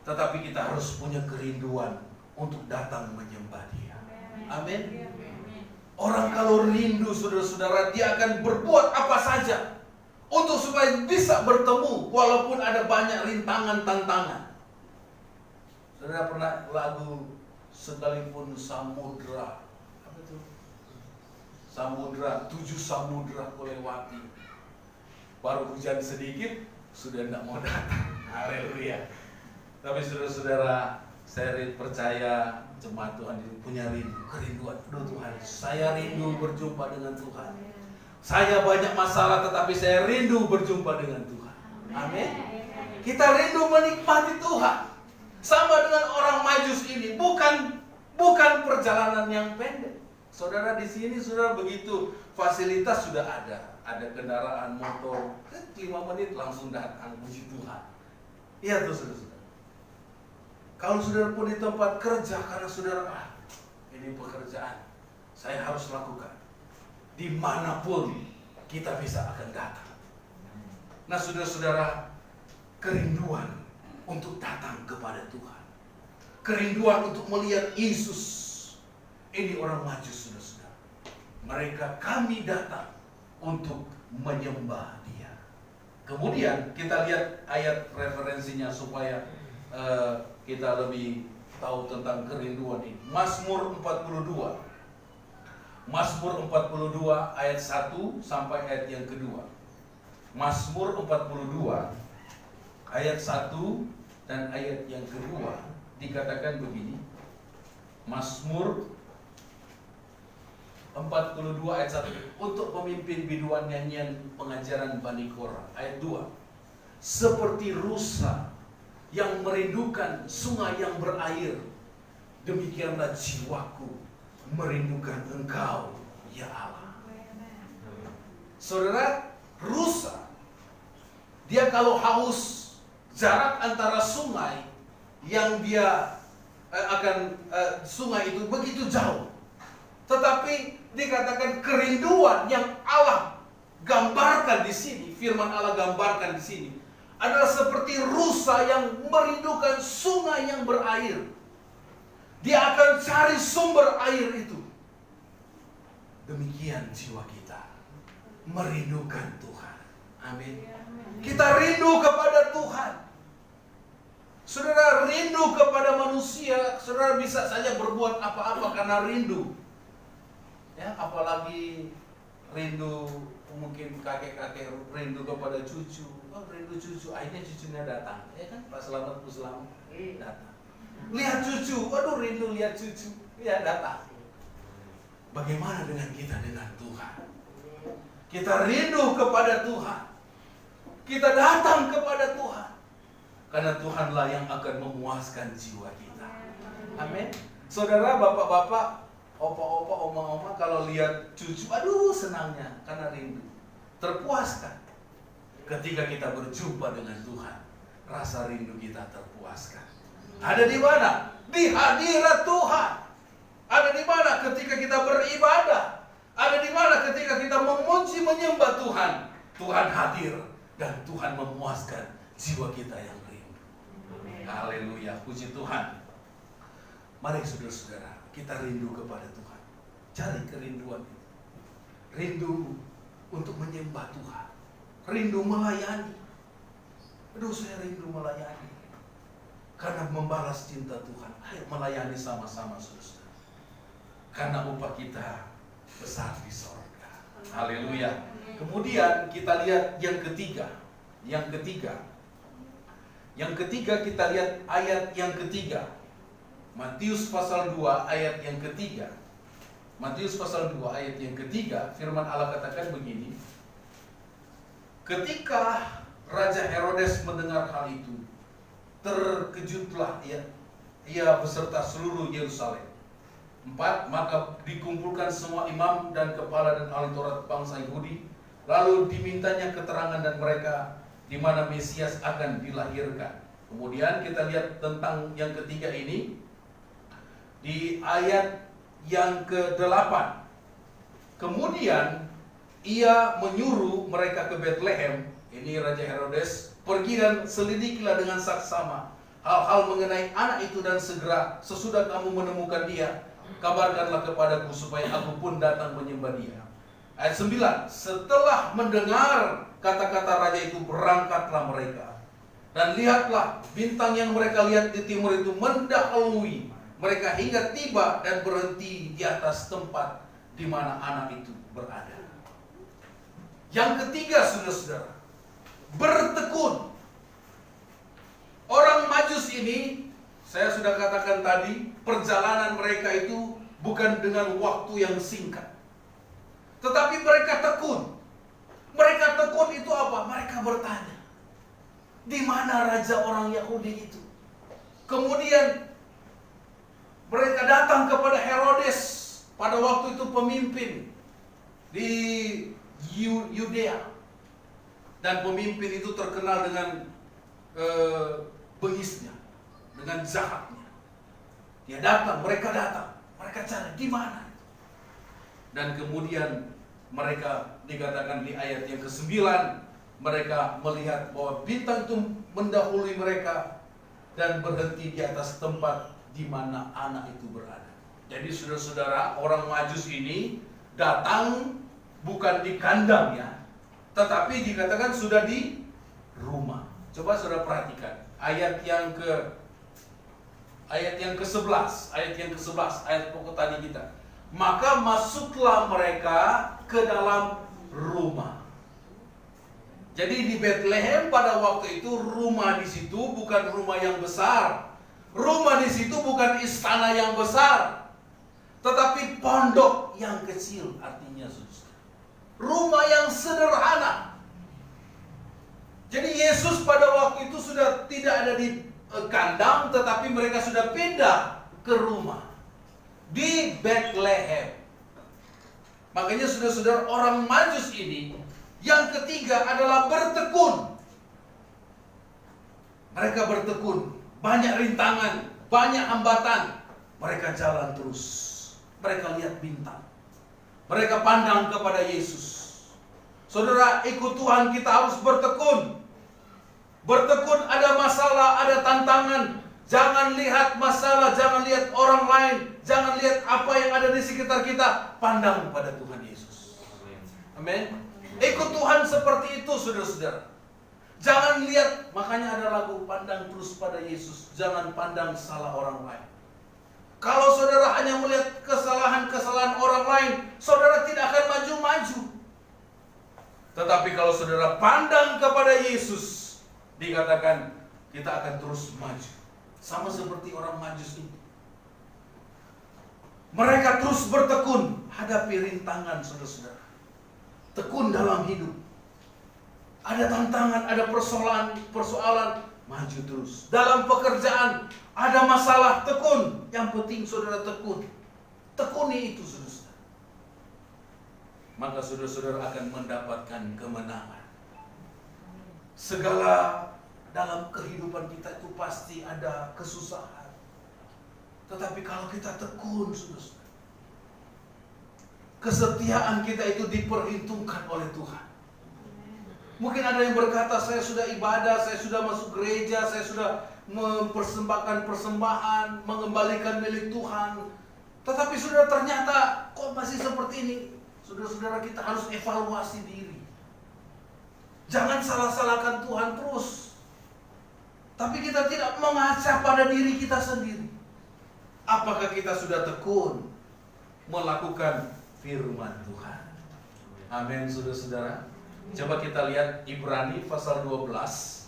Tetapi kita harus punya kerinduan untuk datang menyembah Dia. Amin. Orang kalau rindu, saudara-saudara, dia akan berbuat apa saja untuk supaya bisa bertemu walaupun ada banyak rintangan, tantangan. Saudara pernah lagu Sekalipun Samudra, apa itu? Samudra, 7 samudra ku lewati, baru hujan sedikit sudah tidak mau datang. Haleluya. Tapi saudara-saudara, saya percaya jemaat Tuhan ini punya kerinduan. Aduh Tuhan, saya rindu berjumpa dengan Tuhan. Saya banyak masalah tetapi saya rindu berjumpa dengan Tuhan. Amin. Kita rindu menikmati Tuhan. Sama dengan orang Majus ini, bukan perjalanan yang pendek. Saudara di sini saudara begitu fasilitas sudah ada kendaraan motor, 5 menit langsung datang, puji Tuhan. Iya tuh saudara. Kalau saudara pun di tempat kerja karena saudara ini pekerjaan saya harus lakukan. Dimanapun kita bisa akan datang. Nah saudara-saudara, kerinduan untuk datang kepada Tuhan, kerinduan untuk melihat Yesus. Ini orang Majus, saudara-saudara. Mereka, kami datang untuk menyembah Dia. Kemudian kita lihat ayat referensinya supaya kita lebih tahu tentang kerinduan ini. Mazmur 42. Mazmur 42 ayat 1 sampai ayat yang kedua. Mazmur 42 ayat 1 dan ayat yang kedua dikatakan begini. Mazmur 42 ayat 1, untuk pemimpin biduan nyanyian pengajaran Bani Korah. Ayat 2, seperti rusa yang merindukan sungai yang berair, demikianlah jiwaku merindukan Engkau, ya Allah. Saudara, rusa, dia kalau haus, jarak antara sungai yang dia sungai itu begitu jauh. Tetapi dikatakan kerinduan yang Allah gambarkan di sini, firman Allah gambarkan di sini, adalah seperti rusa yang merindukan sungai yang berair. Dia akan cari sumber air itu. Demikian jiwa kita merindukan Tuhan. Amin. Kita rindu kepada Tuhan. Saudara, rindu kepada manusia, saudara bisa saja berbuat apa-apa karena rindu. Ya, apalagi rindu, mungkin kakek-kakek rindu kepada cucu. Oh, rindu cucu, akhirnya cucunya datang. Ya kan, Pak Selamat, Bu Selamat datang. Lihat cucu, aduh rindu lihat cucu. Ya datang. Bagaimana dengan kita dengan Tuhan? Kita rindu kepada Tuhan. Kita datang kepada Tuhan. Karena Tuhanlah yang akan memuaskan jiwa kita. Amin. Saudara, bapak-bapak, opa-opa, oma-oma kalau lihat cucu, aduh senangnya karena rindu. Terpuaskan. Ketika kita berjumpa dengan Tuhan, rasa rindu kita terpuaskan. Ada di mana? Di hadirat Tuhan. Ada di mana ketika kita beribadah? Ada di mana ketika kita memuji menyembah Tuhan? Tuhan hadir dan Tuhan memuaskan jiwa kita yang rindu. Haleluya, puji Tuhan. Mari saudara-saudara, kita rindu kepada Tuhan. Cari kerinduan itu. Rindu untuk menyembah Tuhan. Rindu melayani. Aduh, saya rindu melayani. Karena membalas cinta Tuhan. Ayo melayani sama-sama, saudara. Karena upah kita besar di sorga. Haleluya. Kemudian kita lihat yang ketiga. Yang ketiga kita lihat ayat yang ketiga. Matius pasal 2 ayat yang ketiga. Matius pasal 2 ayat yang ketiga, firman Allah katakan begini. Ketika Raja Herodes mendengar hal itu, terkejutlah ia beserta seluruh Yerusalem. 4. Maka dikumpulkan semua imam dan kepala dan ahli Taurat bangsa Yahudi Lalu dimintanya keterangan dan mereka di mana Mesias akan dilahirkan. Kemudian kita lihat tentang yang ketiga ini di ayat yang ke-8. Kemudian ia menyuruh mereka ke Betlehem, ini Raja Herodes, pergi dan selidikilah dengan saksama hal-hal mengenai anak itu, dan segera sesudah kamu menemukan dia, kabarkanlah kepadaku supaya aku pun datang menyembah dia. Ayat 9, setelah mendengar kata-kata raja itu, berangkatlah mereka. Dan lihatlah, bintang yang mereka lihat di timur itu mendahului mereka hingga tiba dan berhenti di atas tempat di mana anak itu berada. Yang ketiga, saudara-saudara, bertekun. Orang Majus ini, saya sudah katakan tadi, perjalanan mereka itu bukan dengan waktu yang singkat. Tetapi mereka tekun. Mereka tekun itu apa? Mereka bertanya, di mana raja orang Yahudi itu? Kemudian mereka datang kepada Herodes, pada waktu itu pemimpin di Yudea. Dan pemimpin itu terkenal dengan bengisnya, dengan jahatnya. Dia datang, mereka cari di mana? Dan kemudian mereka dikatakan di ayat yang ke-9, mereka melihat bahwa bintang itu mendahului mereka dan berhenti di atas tempat di mana anak itu berada. Jadi saudara-saudara, orang Majus ini datang bukan di kandang ya, tetapi dikatakan sudah di rumah. Coba saudara perhatikan ayat yang ke-11, ayat pokok tadi kita. Maka masuklah mereka ke dalam rumah. Jadi di Betlehem pada waktu itu, rumah di situ bukan rumah yang besar. Rumah di situ bukan istana yang besar, tetapi pondok yang kecil, artinya rumah yang sederhana. Jadi Yesus pada waktu itu sudah tidak ada di kandang, tetapi mereka sudah pindah ke rumah di Betlehem. Makanya saudara-saudara, orang Majus ini yang ketiga adalah bertekun. Mereka bertekun, banyak rintangan, banyak hambatan, mereka jalan terus. Mereka lihat bintang, mereka pandang kepada Yesus. Saudara, ikut Tuhan kita harus bertekun. Bertekun, ada masalah, ada tantangan. Jangan lihat masalah, jangan lihat orang lain, jangan lihat apa yang ada di sekitar kita. Pandang pada Tuhan Yesus. Amin. Ikut Tuhan seperti itu, saudara-saudara. Jangan lihat, makanya ada lagu, pandang terus pada Yesus, jangan pandang salah orang lain. Kalau saudara hanya melihat kesalahan-kesalahan orang lain, saudara tidak akan maju-maju. Tetapi kalau saudara pandang kepada Yesus, dikatakan kita akan terus maju. Sama seperti orang Majus ini. Mereka terus bertekun hadapi rintangan, saudara-saudara. Tekun dalam hidup. Ada tantangan, ada persoalan, maju terus. Dalam pekerjaan, ada masalah, tekun. Yang penting saudara tekun. Tekuni itu, saudara-saudara. Maka saudara-saudara akan mendapatkan kemenangan. Segala dalam kehidupan kita itu pasti ada kesusahan. Tetapi kalau kita tekun, saudara-saudara, kesetiaan kita itu diperhitungkan oleh Tuhan. Mungkin ada yang berkata, saya sudah ibadah, saya sudah masuk gereja, saya sudah mempersembahkan persembahan, mengembalikan milik Tuhan. Tetapi saudara, ternyata kok masih seperti ini? Saudara-saudara, kita harus evaluasi diri. Jangan salah-salahkan Tuhan terus. Tapi kita tidak mengaca pada diri kita sendiri. Apakah kita sudah tekun melakukan firman Tuhan? Amin, saudara-saudara. Coba kita lihat Ibrani pasal 12.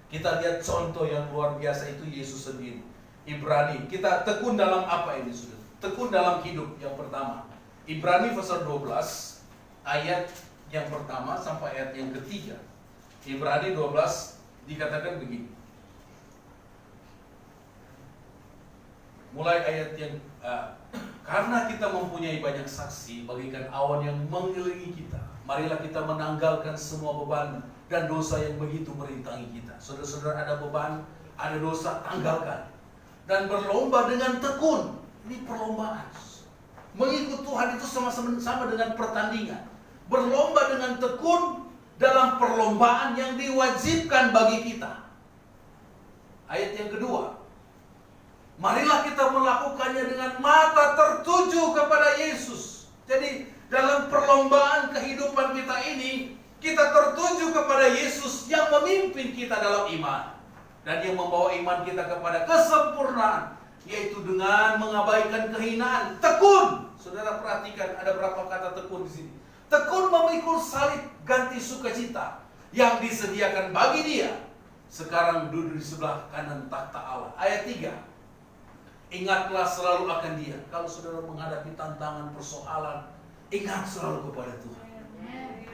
Kita lihat contoh yang luar biasa itu Yesus sendiri. Ibrani, kita tekun dalam apa ini, saudara? Tekun dalam hidup yang pertama. Ibrani pasal 12 ayat yang pertama sampai ayat yang ketiga. Ibrani 12 dikatakan begini. Mulai ayat yang karena kita mempunyai banyak saksi bagaikan awan yang mengelilingi kita, Marilah kita menanggalkan semua beban dan dosa yang begitu merintangi kita. Saudara-saudara, ada beban, ada dosa, tanggalkan. Dan berlomba dengan tekun. Ini perlombaan. Mengikut Tuhan itu sama dengan pertandingan. Berlomba dengan tekun dalam perlombaan yang diwajibkan bagi kita. Ayat yang kedua. Marilah kita melakukannya dengan mata tertuju kepada Yesus. Jadi dalam perlombaan kehidupan kita ini, kita tertuju kepada Yesus yang memimpin kita dalam iman. Dan yang membawa iman kita kepada kesempurnaan, yaitu dengan mengabaikan kehinaan. Tekun. Saudara perhatikan, ada berapa kata tekun di sini. Tekun memikul salib ganti sukacita yang disediakan bagi dia. Sekarang duduk di sebelah kanan takhta Allah. Ayat 3. Ingatlah selalu akan dia. Kalau saudara menghadapi tantangan, persoalan, ingat selalu kepada Tuhan.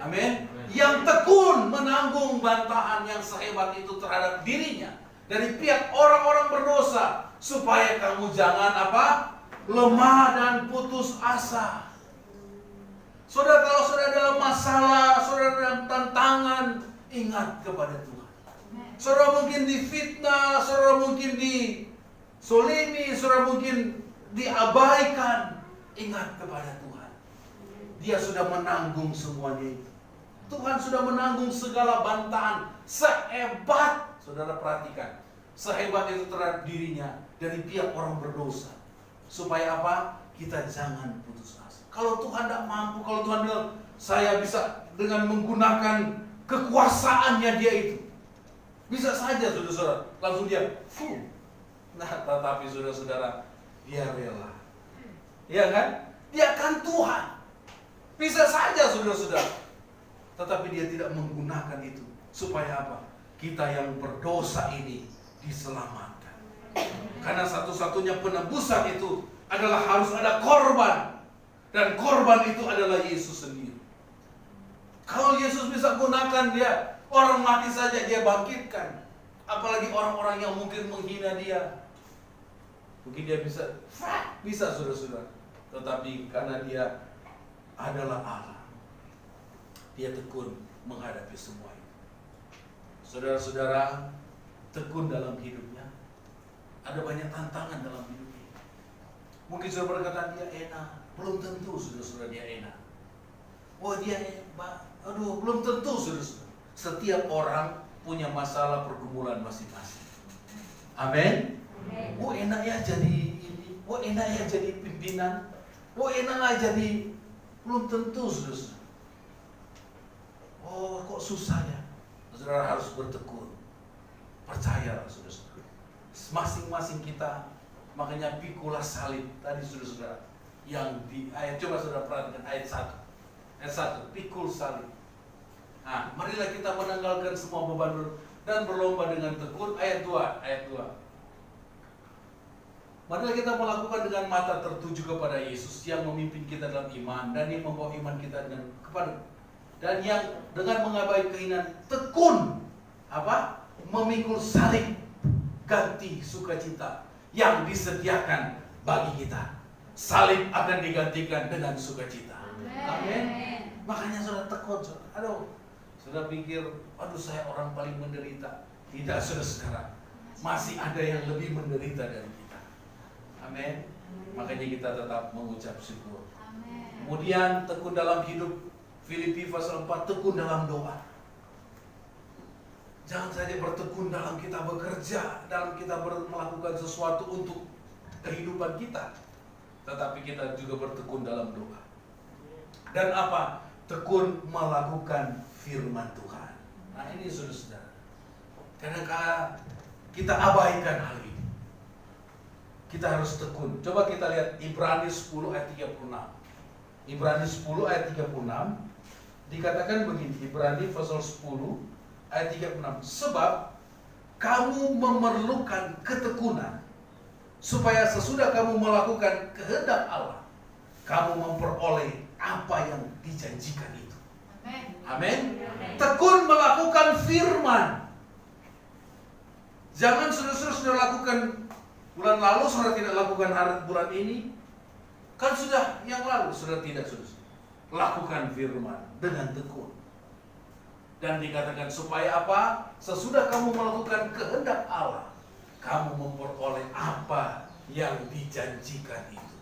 Amin. Yang tekun menanggung bantahan yang sehebat itu terhadap dirinya dari pihak orang-orang berdosa, supaya kamu jangan lemah dan putus asa. Saudara, kalau saudara dalam masalah, saudara dalam tantangan, ingat kepada Tuhan. Saudara mungkin difitnah, saudara mungkin disolimi, saudara mungkin diabaikan, ingat kepada Tuhan. Dia sudah menanggung semuanya itu. Tuhan sudah menanggung segala bantahan sehebat, saudara perhatikan, sehebat itu terhadap dirinya dari pihak orang berdosa. Supaya apa? Kita jangan putus asa. Kalau Tuhan tidak mampu, kalau Tuhan bilang, saya bisa dengan menggunakan kekuasaannya dia itu. Bisa saja saudara-saudara, langsung dia, Nah, tetapi saudara-saudara, dia rela. Iya kan? Dia kan Tuhan. Bisa saja saudara-saudara. Tetapi dia tidak menggunakan itu. Supaya apa? Kita yang berdosa ini diselamatkan. Karena satu-satunya penebusan itu adalah harus ada korban. Dan korban itu adalah Yesus sendiri. Kalau Yesus bisa gunakan dia, orang mati saja dia bangkitkan. Apalagi orang-orang yang mungkin menghina dia. Mungkin dia bisa saudara-saudara. Tetapi karena dia adalah Allah, dia tekun menghadapi semua itu. Saudara-saudara, tekun dalam hidupnya. Ada banyak tantangan dalam hidupnya. Mungkin saudara berkata dia enak. Belum tentu saudara-saudara dia enak. Oh dia belum tentu saudara-saudara. Setiap orang punya masalah pergumulan masing-masing. Amin. Oh enak ya jadi ini. Oh enak ya jadi pimpinan. Oh enak lah jadi. Belum tentu saudara-saudara. Oh kok susah ya. Saudara harus bertekun. Percayalah saudara-saudara. Masing-masing kita. Makanya pikulah salib tadi saudara-saudara. Yang di ayat, coba saudara perhatikan ayat 1. Ayat 1, pikul salib. Nah, marilah kita menanggalkan semua beban dan berlomba dengan tekun. Ayat 2. Marilah kita melakukan dengan mata tertuju kepada Yesus yang memimpin kita dalam iman dan yang membawa iman kita dan yang dengan mengabaikan kehinaan tekun memikul salib ganti sukacita yang disediakan bagi kita. Salib akan digantikan dengan sukacita. Amin. Makanya saudara tekun, saudara. Saudara pikir, saya orang paling menderita. Tidak, saudara-saudara. Masih ada yang lebih menderita dari kita. Amin. Makanya kita tetap mengucap syukur. Kemudian tekun dalam hidup. Filipi pasal 4, tekun dalam doa. Jangan saja bertekun dalam kita bekerja, dalam kita melakukan sesuatu untuk kehidupan kita. Tetapi kita juga bertekun dalam doa. Dan apa? Tekun melakukan firman Tuhan. Nah ini saudara-saudara. Kadang-kadang kita abaikan hal ini. Kita harus tekun. Coba kita lihat Ibrani 10 ayat 36. Ibrani 10 ayat 36. Dikatakan begini. Ibrani pasal 10 ayat 36. Sebab kamu memerlukan ketekunan, supaya sesudah kamu melakukan kehendak Allah, kamu memperoleh apa yang dijanjikan itu. Amin. Tekun melakukan firman. Jangan sudah lakukan bulan lalu, sudah tidak lakukan bulan ini. Kan sudah yang lalu, sudah tidak sudah. lakukan firman dengan tekun. Dan dikatakan supaya apa? Sesudah kamu melakukan kehendak Allah, kamu memperoleh apa yang dijanjikan itu.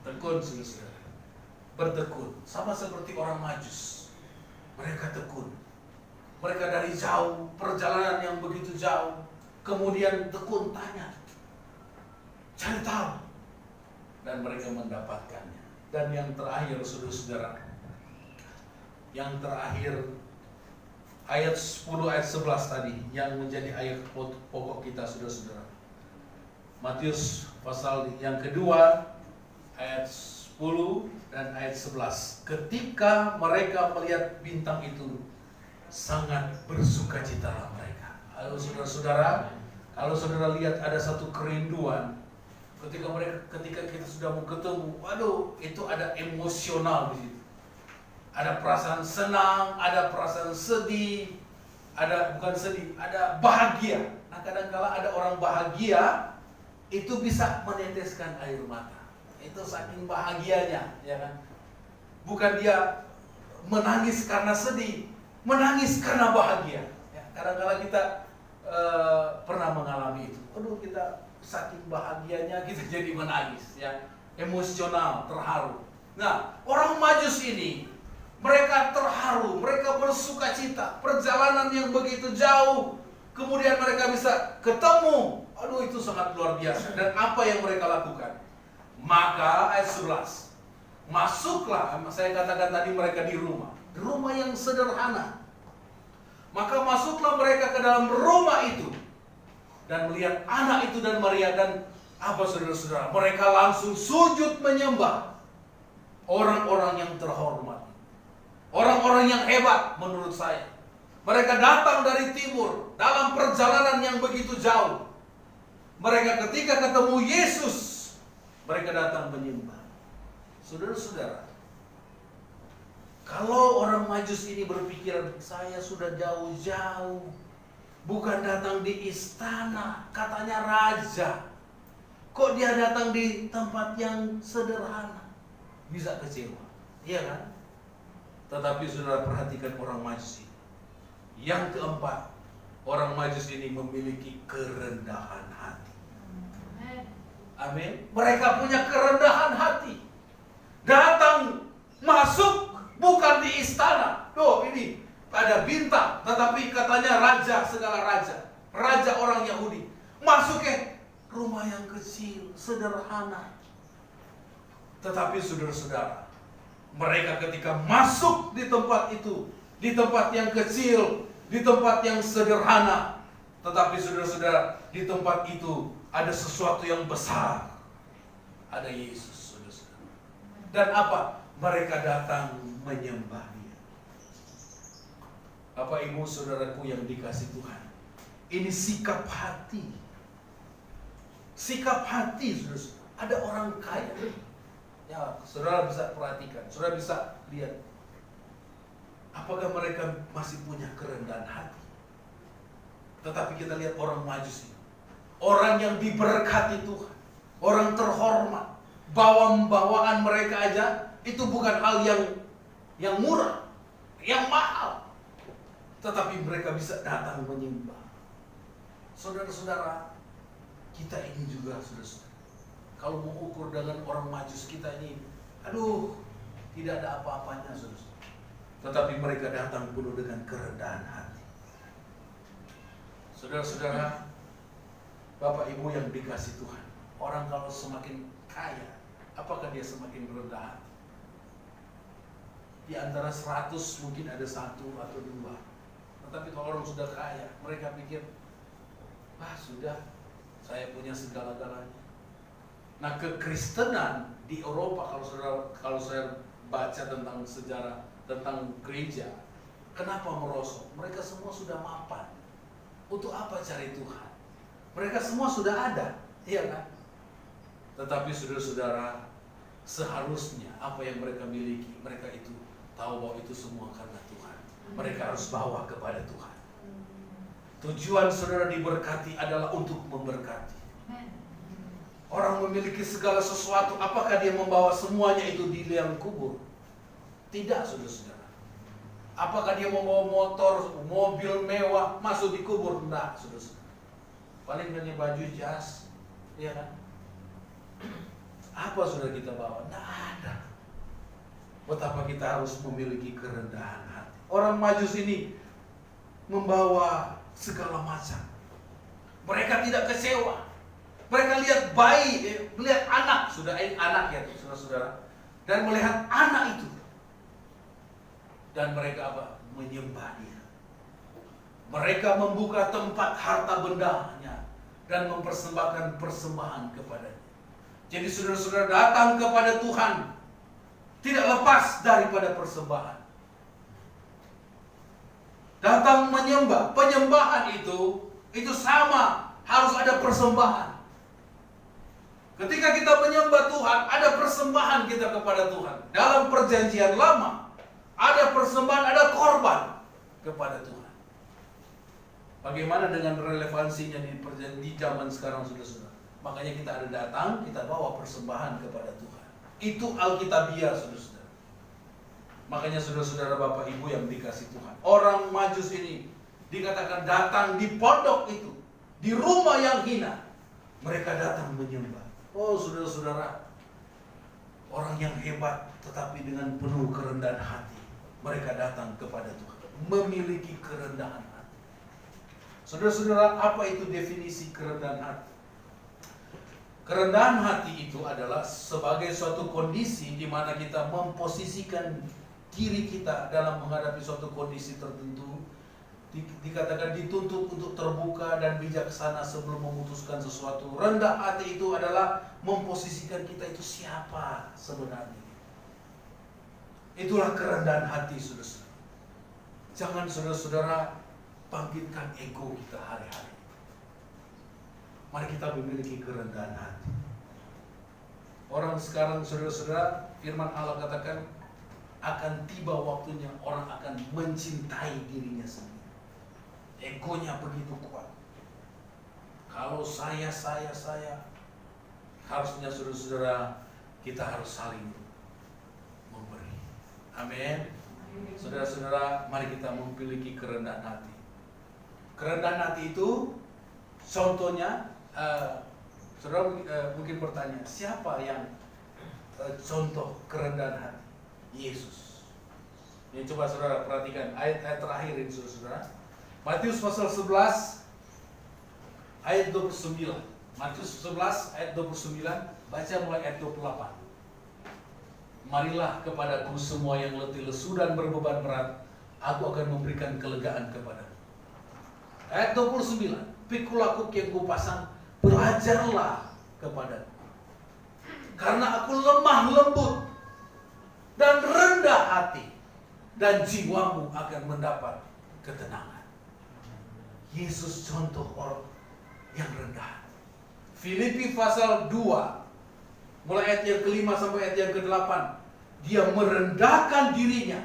Tekun, saudara. Bertekun. Sama seperti orang Majus. Mereka tekun. Mereka dari jauh, perjalanan yang begitu jauh. Kemudian tekun tanya. Cari tahu. Dan mereka mendapatkannya. Dan yang terakhir, saudara-saudara. Yang terakhir, ayat 10, ayat 11 tadi, yang menjadi ayat pokok kita, saudara-saudara. Matius pasal yang kedua, ayat 10 dan ayat 11. Ketika mereka melihat bintang itu, sangat bersukacitalah mereka. Halo saudara-saudara, kalau saudara lihat ada satu kerinduan, ketika kita sudah mau ketemu, waduh, itu ada emosional di situ. Ada perasaan senang, ada perasaan sedih, ada bukan sedih, ada bahagia. Nah, kadang-kala ada orang bahagia itu bisa meneteskan air mata. Itu saking bahagianya, ya kan? Bukan dia menangis karena sedih, menangis karena bahagia. Ya, kadang-kala kita pernah mengalami itu. Aduh, kita saking bahagianya kita jadi menangis, ya, emosional, terharu. Nah, orang Majus ini mereka terharu, mereka bersukacita, perjalanan yang begitu jauh, kemudian mereka bisa ketemu. Aduh, itu sangat luar biasa. Dan apa yang mereka lakukan? Maka ayat 11, masuklah, saya katakan tadi mereka di rumah yang sederhana. Maka masuklah mereka ke dalam rumah itu dan melihat anak itu dan Maria, dan apa saudara-saudara? Mereka langsung sujud menyembah orang-orang yang terhormat. Orang-orang yang hebat menurut saya. Mereka datang dari timur dalam perjalanan yang begitu jauh. Mereka ketika ketemu Yesus, mereka datang menyembah. Saudara-saudara, kalau orang Majus ini berpikiran, saya sudah jauh-jauh, bukan datang di istana, katanya raja, kok dia datang di tempat yang sederhana, bisa kecewa, iya kan? Tetapi saudara perhatikan orang Majus ini. Yang keempat, orang Majus ini memiliki kerendahan hati. Amin. Mereka punya kerendahan hati. Datang, masuk, bukan di istana. Tuh, ini ada bintang, tetapi katanya raja, segala raja. Raja orang Yahudi. Masuk ke rumah yang kecil, sederhana. Tetapi saudara-saudara, mereka ketika masuk di tempat itu, di tempat yang kecil, di tempat yang sederhana, tetapi saudara-saudara, di tempat itu ada sesuatu yang besar. Ada Yesus, saudara-saudara. Dan apa? Mereka datang menyembah Dia. Bapak Ibu saudaraku yang dikasih Tuhan, ini sikap hati. Sikap hati, saudara-saudara. Ada orang kaya. Ya, saudara bisa perhatikan, saudara bisa lihat. Apakah mereka masih punya kerendahan hati? Tetapi kita lihat orang Majus ini. Orang yang diberkati Tuhan. Orang terhormat. Bawaan mereka aja, itu bukan hal yang murah, yang mahal. Tetapi mereka bisa datang menyembah. Saudara-saudara, kita ini juga, saudara-saudara, kalau mau ukur dengan orang Majus kita ini, aduh, tidak ada apa-apanya, saudara. Tetapi mereka datang penuh dengan kerendahan hati. Saudara-saudara, Bapak Ibu yang dikasih Tuhan, orang kalau semakin kaya, apakah dia semakin rendah hati? Di antara 100 mungkin ada 1 atau 2. Tetapi kalau orang sudah kaya, mereka pikir, sudah, saya punya segala-galanya. Nah, kekristenan di Eropa, kalau saya baca tentang sejarah tentang gereja, kenapa merosot? Mereka semua sudah mapan. Untuk apa cari Tuhan? Mereka semua sudah ada, iya kan? Tetapi saudara-saudara, seharusnya apa yang mereka miliki, mereka itu tahu bahwa itu semua karena Tuhan. Mereka harus bawa kepada Tuhan. Tujuan saudara diberkati adalah untuk memberkati. Orang memiliki segala sesuatu, apakah dia membawa semuanya itu di liang kubur? Tidak, saudara-saudara. Apakah dia membawa motor, mobil mewah, masuk di kubur? Tidak, saudara-saudara. Paling hanya baju jas, ya kan? Apa saudara kita bawa? Tidak ada. Betapa kita harus memiliki kerendahan hati. Orang Majus ini membawa segala macam. Mereka tidak kecewa. Mereka lihat bayi, melihat anak, sudah anak ya saudara-saudara, dan melihat anak itu, dan mereka apa? Menyembah dia. Mereka membuka tempat harta bendanya dan mempersembahkan persembahan kepadanya. Jadi saudara-saudara datang kepada Tuhan tidak lepas daripada persembahan. Datang menyembah, penyembahan itu sama, harus ada persembahan. Ketika kita menyembah Tuhan, ada persembahan kita kepada Tuhan. Dalam perjanjian lama, ada persembahan, ada korban kepada Tuhan. Bagaimana dengan relevansinya di zaman sekarang, saudara-saudara? Makanya kita ada datang, kita bawa persembahan kepada Tuhan. Itu Alkitabiah, saudara-saudara. Makanya saudara-saudara, Bapak Ibu yang dikasih Tuhan, orang Majus ini dikatakan datang di pondok itu, di rumah yang hina, mereka datang menyembah. Oh saudara-saudara, orang yang hebat tetapi dengan penuh kerendahan hati, mereka datang kepada Tuhan, memiliki kerendahan hati. Saudara-saudara, apa itu definisi kerendahan hati? Kerendahan hati itu adalah sebagai suatu kondisi di mana kita memposisikan diri kita dalam menghadapi suatu kondisi tertentu, dikatakan dituntut untuk terbuka dan bijaksana sebelum memutuskan sesuatu. Rendah hati itu adalah memposisikan kita itu siapa sebenarnya. Itulah kerendahan hati, saudara-saudara. Jangan saudara-saudara bangkitkan ego kita hari-hari. Mari kita memiliki kerendahan hati. Orang sekarang, saudara-saudara, firman Allah katakan akan tiba waktunya orang akan mencintai dirinya sendiri. Egonya begitu kuat. Kalau saya, harusnya saudara-saudara kita harus saling memberi. Amin. Saudara-saudara, mari kita memiliki kerendahan hati. Kerendahan hati itu contohnya, saudara mungkin bertanya, siapa yang contoh kerendahan hati? Yesus. Ini coba saudara perhatikan ayat-ayat terakhir ini, saudara-saudara. Matius pasal 11 ayat 29. Matius 11 ayat 29, baca mulai ayat 28. Marilah kepadaku semua yang letih lesu dan berbeban berat, aku akan memberikan kelegaan kepadamu. Ayat 29, pikul aku yang kupasang, belajarlah kepadaku. Karena aku lemah lembut dan rendah hati, dan jiwamu akan mendapat ketenangan. Yesus contoh orang yang rendah. Filipi pasal 2 mulai ayat yang ke-5 sampai ayat yang ke-8, dia merendahkan dirinya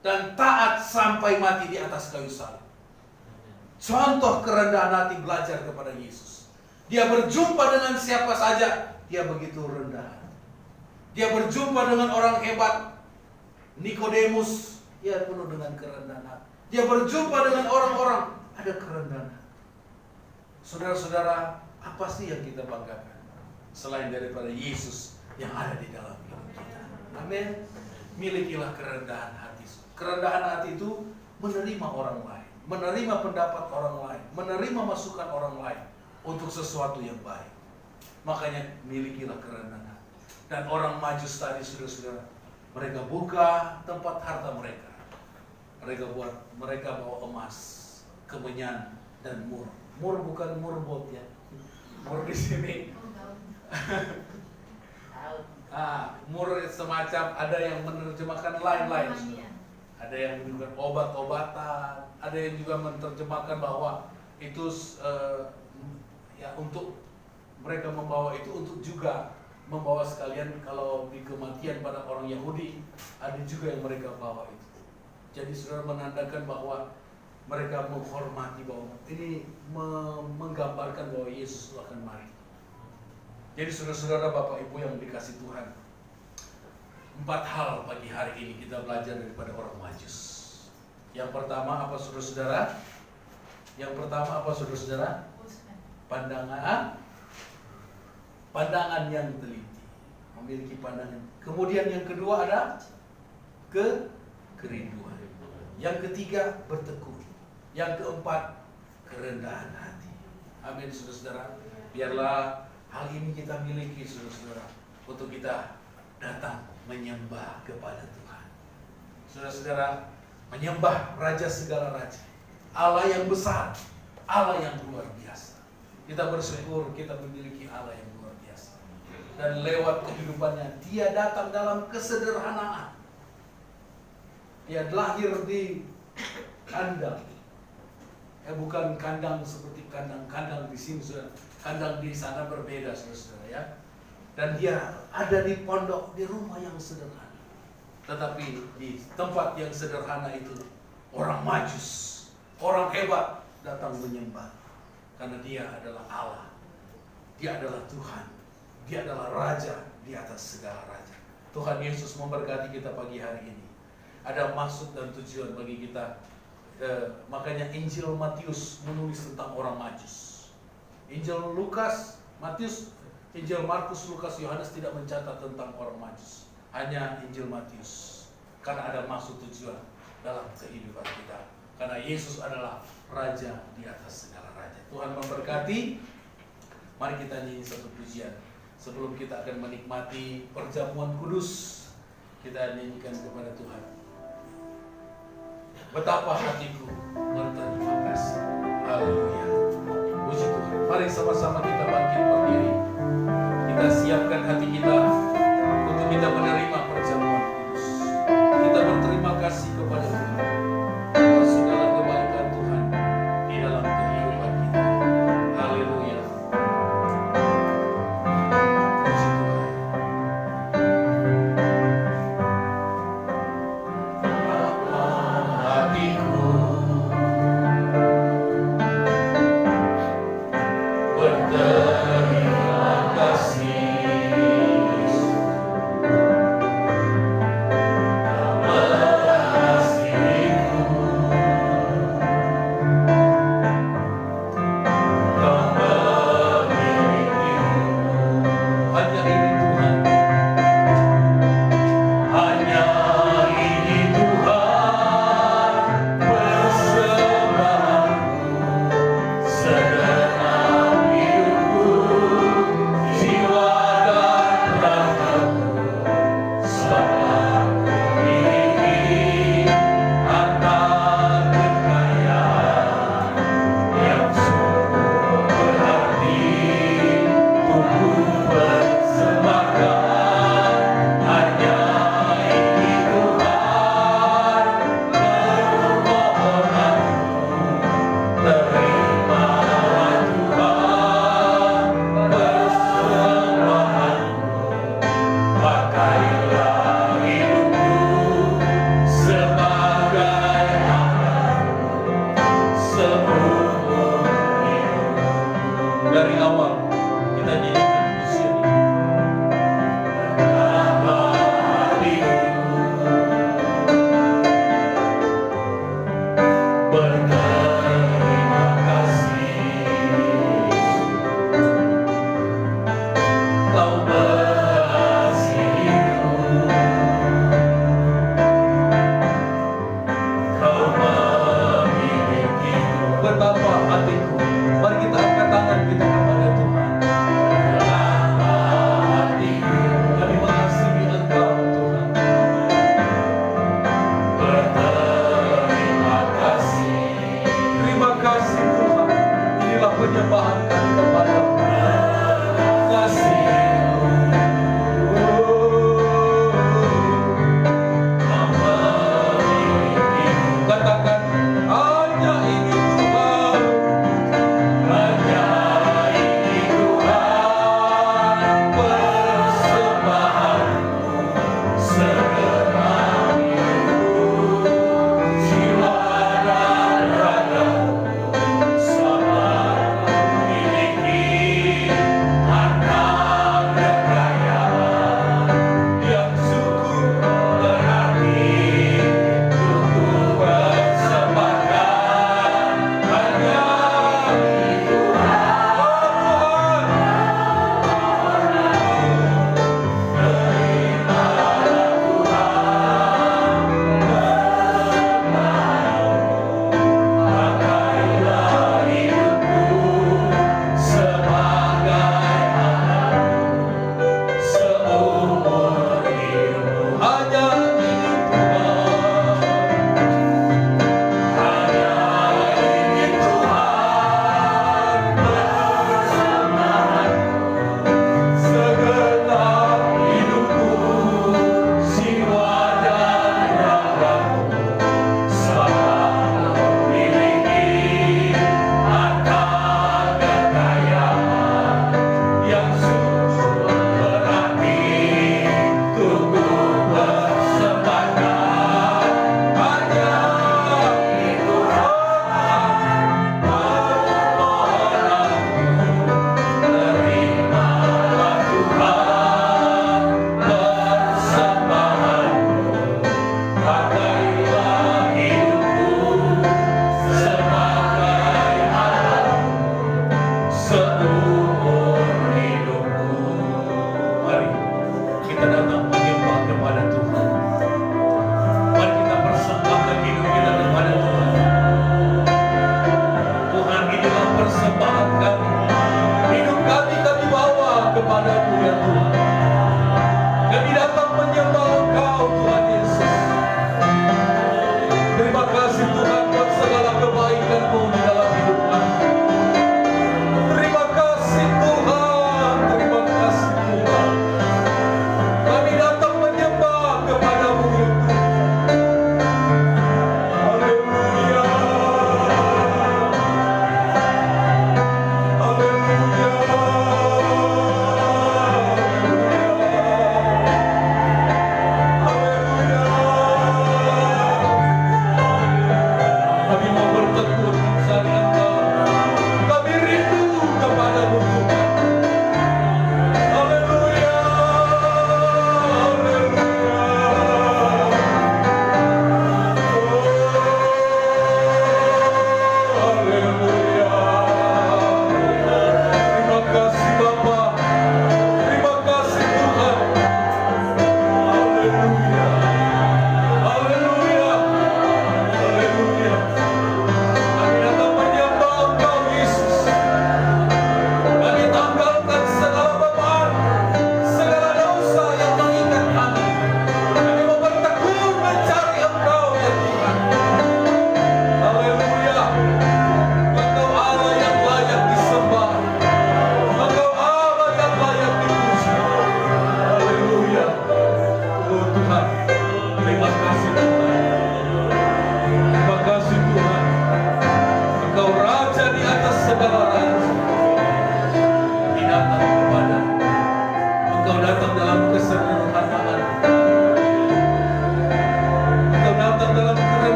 dan taat sampai mati di atas kayu salib. Contoh kerendahan hati, belajar kepada Yesus. Dia berjumpa dengan siapa saja, dia begitu rendah. Dia berjumpa dengan orang hebat, Nikodemus, dia penuh dengan kerendahan hati. Dia berjumpa dengan orang-orang, ada kerendahan hati. Saudara-saudara, apa sih yang kita banggakan selain daripada Yesus yang ada di dalam hidup kita? Amin. Milikilah kerendahan hati. Kerendahan hati itu menerima orang lain, menerima pendapat orang lain, menerima masukan orang lain untuk sesuatu yang baik. Makanya milikilah kerendahan hati. Dan orang Majus tadi, saudara-saudara, mereka buka tempat harta mereka. Mereka bawa emas, kemenyan, dan mur. Mur bukan murbot ya. Mur di sini. Mur semacam, ada yang menerjemahkan lain-lain. Ada yang menyebutkan obat-obatan, ada yang juga menerjemahkan bahwa itu ya untuk mereka membawa itu untuk juga membawa sekalian kalau di kematian pada orang Yahudi, ada juga yang mereka bawa itu. Jadi saudara menandakan bahwa mereka menghormati bahwa ini menggambarkan bahwa Yesus akan mari. Jadi saudara-saudara, Bapak Ibu yang dikasih Tuhan, 4 hal pagi hari ini kita belajar daripada orang Majus. Yang pertama apa saudara-saudara? Yang pertama apa saudara-saudara? Pandangan yang teliti, memiliki pandangan. Kemudian yang kedua ada kerinduan. Yang ketiga bertekun. Yang keempat kerendahan hati. Amin saudara-saudara. Biarlah hal ini kita miliki saudara-saudara, untuk kita datang menyembah kepada Tuhan. Saudara-saudara, menyembah Raja segala raja, Allah yang besar, Allah yang luar biasa. Kita bersyukur kita memiliki Allah yang luar biasa. Dan lewat kehidupannya, Dia datang dalam kesederhanaan. Dia lahir di kandang. Bukan kandang seperti kandang di sini, saudara. Kandang di sana berbeda, saudara ya. Dan Dia ada di pondok, di rumah yang sederhana. Tetapi di tempat yang sederhana itu, orang Majus, orang hebat datang menyembah. Karena Dia adalah Allah. Dia adalah Tuhan. Dia adalah Raja di atas segala raja. Tuhan Yesus memberkati kita pagi hari ini. Ada maksud dan tujuan bagi kita. Makanya Injil Matius menulis tentang orang Majus. Injil Lukas, Matius, Injil Markus, Lukas, Yohanes tidak mencatat tentang orang Majus. Hanya Injil Matius. Karena ada maksud tujuan dalam kehidupan kita. Karena Yesus adalah Raja di atas segala raja. Tuhan memberkati. Mari kita nyanyi satu pujian. Sebelum kita akan menikmati perjamuan kudus, kita nyanyikan kepada Tuhan. Betapa hatiku berterima kasih. Haleluya. Puji Tuhan. Mari sama-sama kita bangkit berdiri. Kita siapkan hati kita untuk kita menerima perjamuan kudus. Kita berterima kasih kepada Tuhan atas segala kebaikan Tuhan di dalam kehidupan kita. Haleluya. Puji Tuhan. Hatiku berterima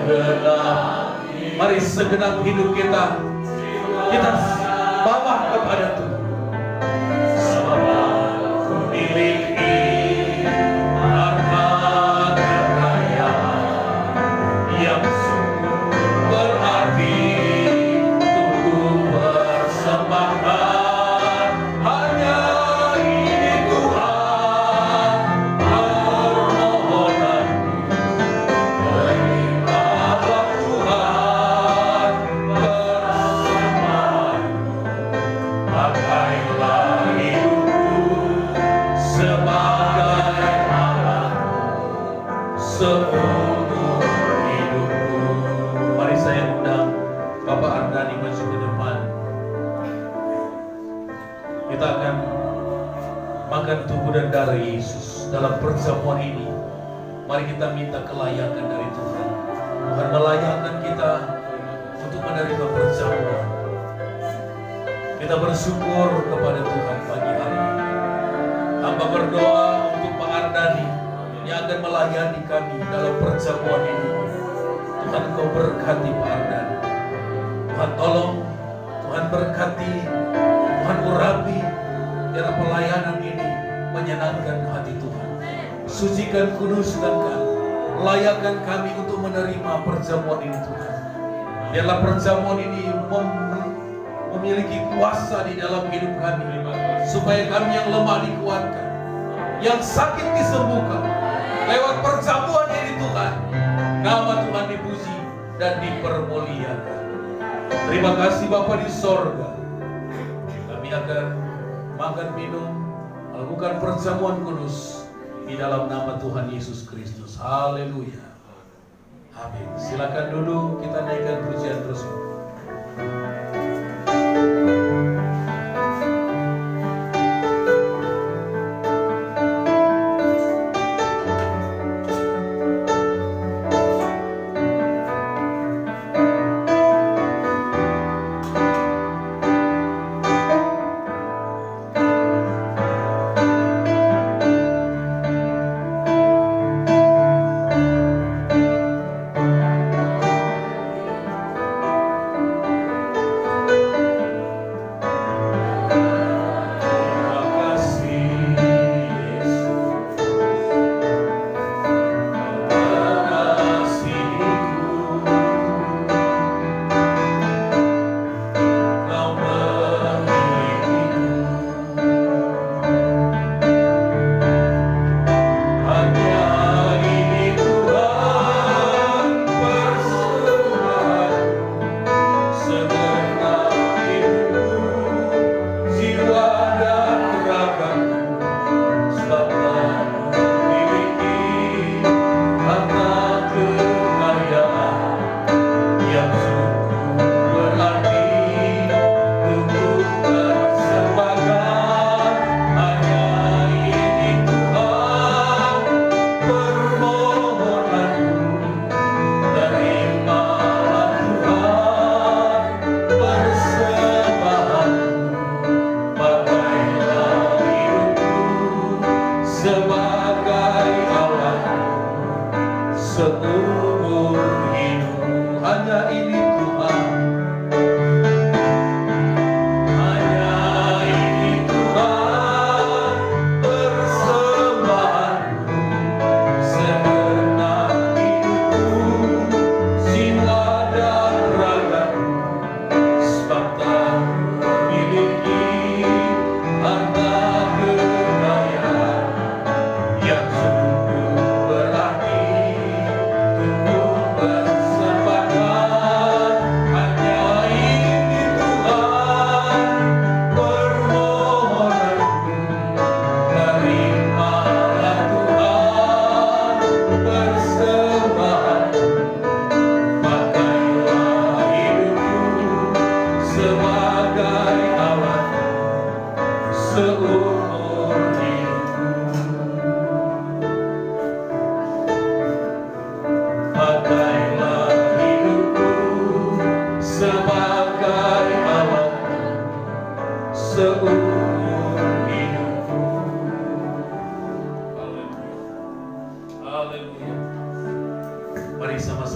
segenap. Mari segenap hidup kita bawa kepada Tuhan. Sebab ku miliki harta kekayaan yang sungguh berarti untuk persembahkan hanya ini Tuhan permohonanku. Terimalah Tuhan persembahanku, pakailah hidupku sebagai alatmu seumur hidupku. Mari saya undang Bapak Ardani maju ke depan. Kita akan makan tubuh dan darah Yesus dalam perjamuan ini. Mari kita minta kelayakan dari Tuhan. Tuhan melayakkan kita untuk menerima perjamuan. Kita bersyukur kepada Tuhan pagi hari ini. Hamba berdoa untuk Pak Ardani yang akan melayani kami dalam perjamuan ini. Tuhan Kau berkati Pak Ardani. Tuhan tolong, Tuhan berkati, Tuhan urapi dalam pelayanan ini menyenangkan hati Tuhan. Sucikan, kuduskan kami, layakkan kami untuk menerima perjamuan ini Tuhan. Biarlah perjamuan ini memiliki kuasa di dalam hidup kami, supaya kami yang lemah dikuatkan, yang sakit disembuhkan lewat perjamuan ini Tuhan. Nama Tuhan dipuji dan dipermuliakan. Terima kasih Bapa di sorga. Kami akan makan minum, melakukan perjamuan kudus di dalam nama Tuhan Yesus Kristus. Haleluya. Amin. Silakan duduk, kita naikkan pujian terus.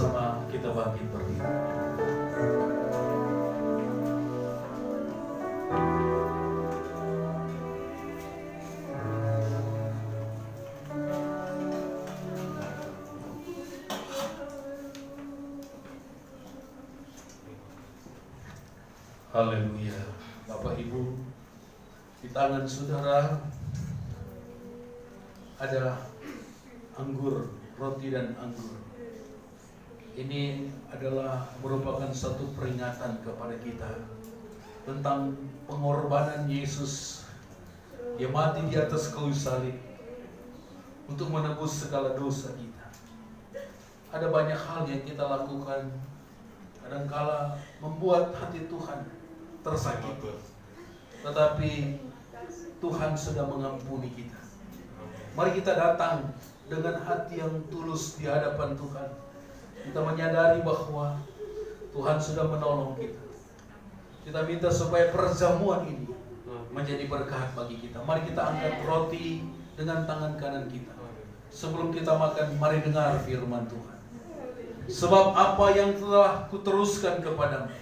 sama-sama kita bangkit berdiri. Haleluya. Bapak Ibu, di tangan saudara ada anggur, roti dan anggur. Ini adalah merupakan satu peringatan kepada kita tentang pengorbanan Yesus yang mati di atas kayu salib untuk menebus segala dosa kita. Ada banyak hal yang kita lakukan kadangkala membuat hati Tuhan tersakiti, tetapi Tuhan sudah mengampuni kita. Mari kita datang dengan hati yang tulus di hadapan Tuhan. Kita menyadari bahwa Tuhan sudah menolong kita. Kita minta supaya perjamuan ini menjadi berkat bagi kita. Mari kita angkat roti dengan tangan kanan kita. Sebelum kita makan, mari dengar firman Tuhan. Sebab apa yang telah kuteruskan kepadamu,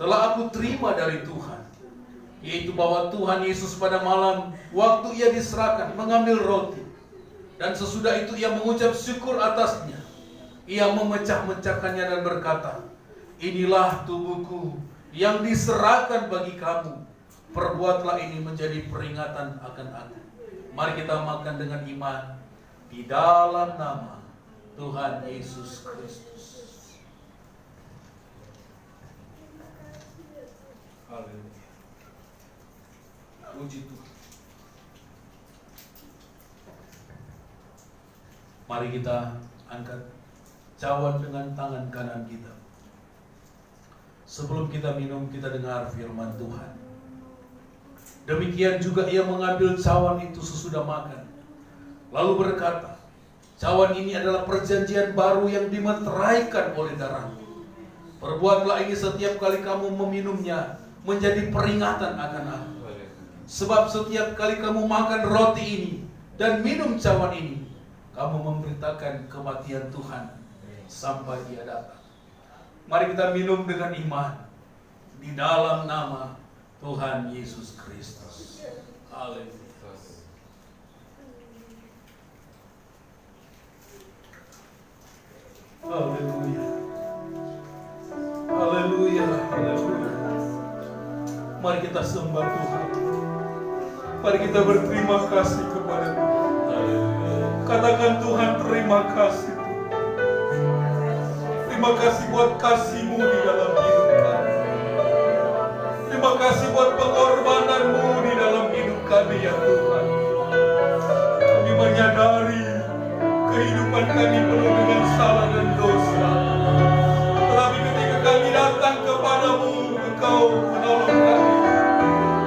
telah aku terima dari Tuhan, yaitu bahwa Tuhan Yesus pada malam waktu ia diserahkan mengambil roti, dan sesudah itu ia mengucap syukur atasnya. Ia memecah-mecahkannya dan berkata, inilah tubuhku yang diserahkan bagi kamu. Perbuatlah ini menjadi peringatan akan aku. Mari kita makan dengan iman di dalam nama Tuhan Yesus Kristus. Haleluya. Puji Tuhan. Mari kita angkat cawan dengan tangan kanan kita. Sebelum kita minum, kita dengar firman Tuhan. Demikian juga ia mengambil cawan itu sesudah makan, lalu berkata, cawan ini adalah perjanjian baru yang dimeteraikan oleh darahku. Perbuatlah ini setiap kali kamu meminumnya menjadi peringatan akan aku. Sebab setiap kali kamu makan roti ini dan minum cawan ini, kamu memberitakan kematian Tuhan sampai dia datang. Mari kita minum dengan iman di dalam nama Tuhan Yesus Kristus. Haleluya. Haleluya. Haleluya. Haleluya. Mari kita sembah Tuhan. Mari kita berterima kasih kepada Tuhan. Katakan, Tuhan, terima kasih. Terima kasih buat kasih-Mu di dalam hidup kami. Terima kasih buat pengorbanan-Mu di dalam hidup kami, ya Tuhan. Kami menyadari kehidupan kami penuh dengan salah dan dosa. Tetapi ketika kami datang kepadamu, Engkau menolong kami.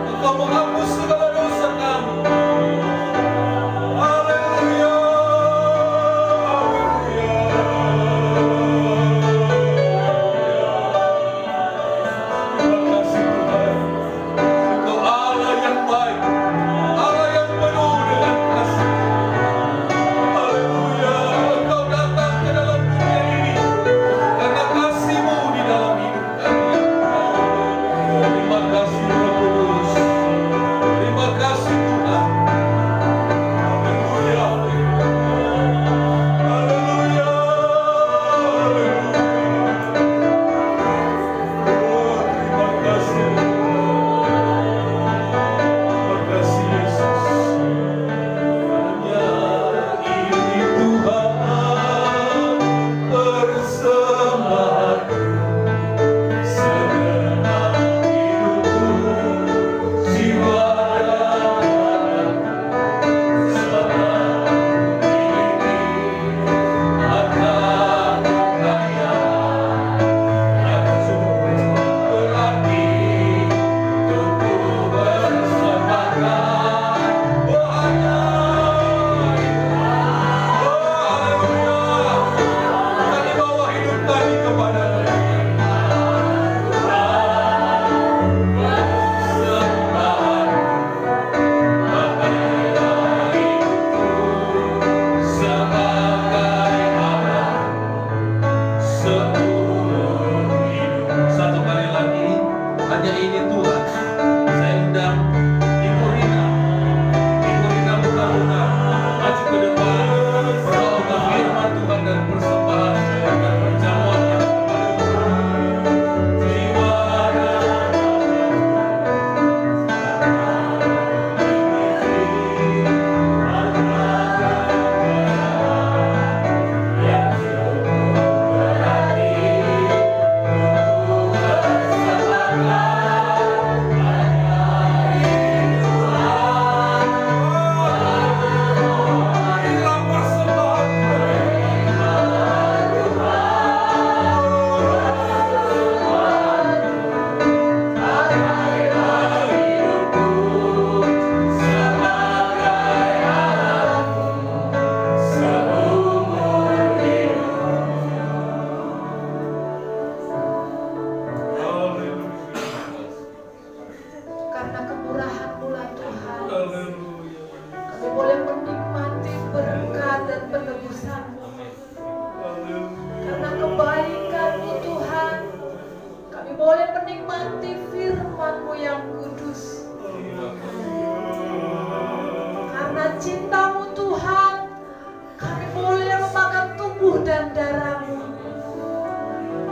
Engkau menghapus segala dosa kami. Haleluya. Terima kasih Tuhan. Engkau Allah yang baik, Allah yang penuh dengan kasih. Haleluya. Engkau datang ke dalam dunia ini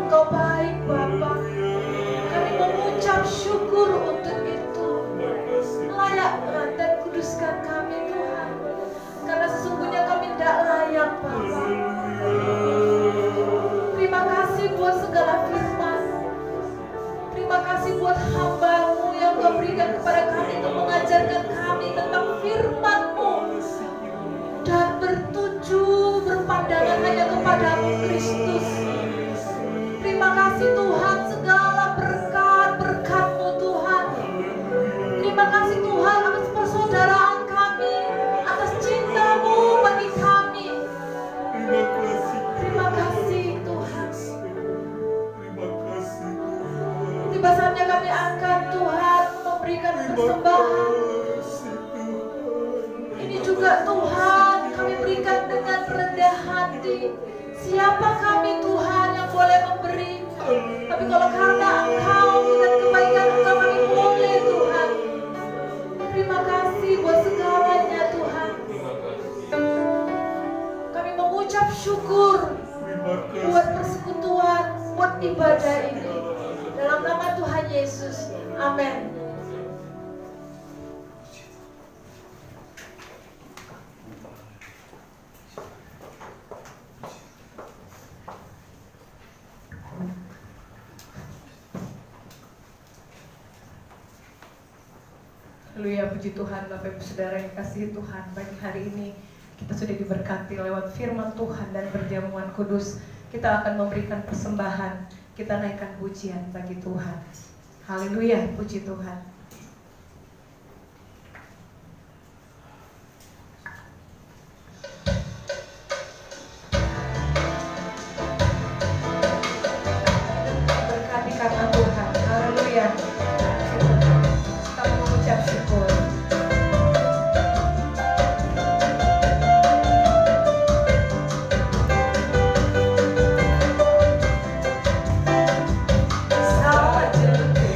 Engkau baik Bapa. Kami mengucap syukur untuk itu. Layakkan dan kuduskan kami Tuhan, karena sesungguhnya kami tidak layak Bapa. Terima kasih buat segala firman. Terima kasih buat hamba-Mu yang Kau berikan kepada kami untuk mengajarkan kami tentang firman-Mu dan bertuju berpandangan hanya kepadamu Kristus. Terima kasih Tuhan, segala berkat-berkat-Mu Tuhan. Terima kasih Tuhan atas persaudaraan kami, atas cinta-Mu bagi kami. Terima kasih Tuhan. Tiba saatnya kami akan Tuhan memberikan persembahan. Ini juga Tuhan kami berikan dengan rendah hati. Siapa kami Tuhan yang boleh memberi? Tapi kalau karena Engkau dengan kebaikan Engkau kami boleh Tuhan. Terima kasih buat segalanya Tuhan. Kami mengucap syukur buat persekutuan, buat ibadah ini. Dalam nama Tuhan Yesus. Amin. Haleluya, puji Tuhan Bapak Ibu Saudara yang kasih Tuhan. Pagi hari ini kita sudah diberkati lewat firman Tuhan dan perjamuan kudus. Kita akan memberikan persembahan. Kita naikkan pujian bagi Tuhan. Haleluya, puji Tuhan. Berkati karena Tuhan. Haleluya. Kita mengucap syukur. Saja ku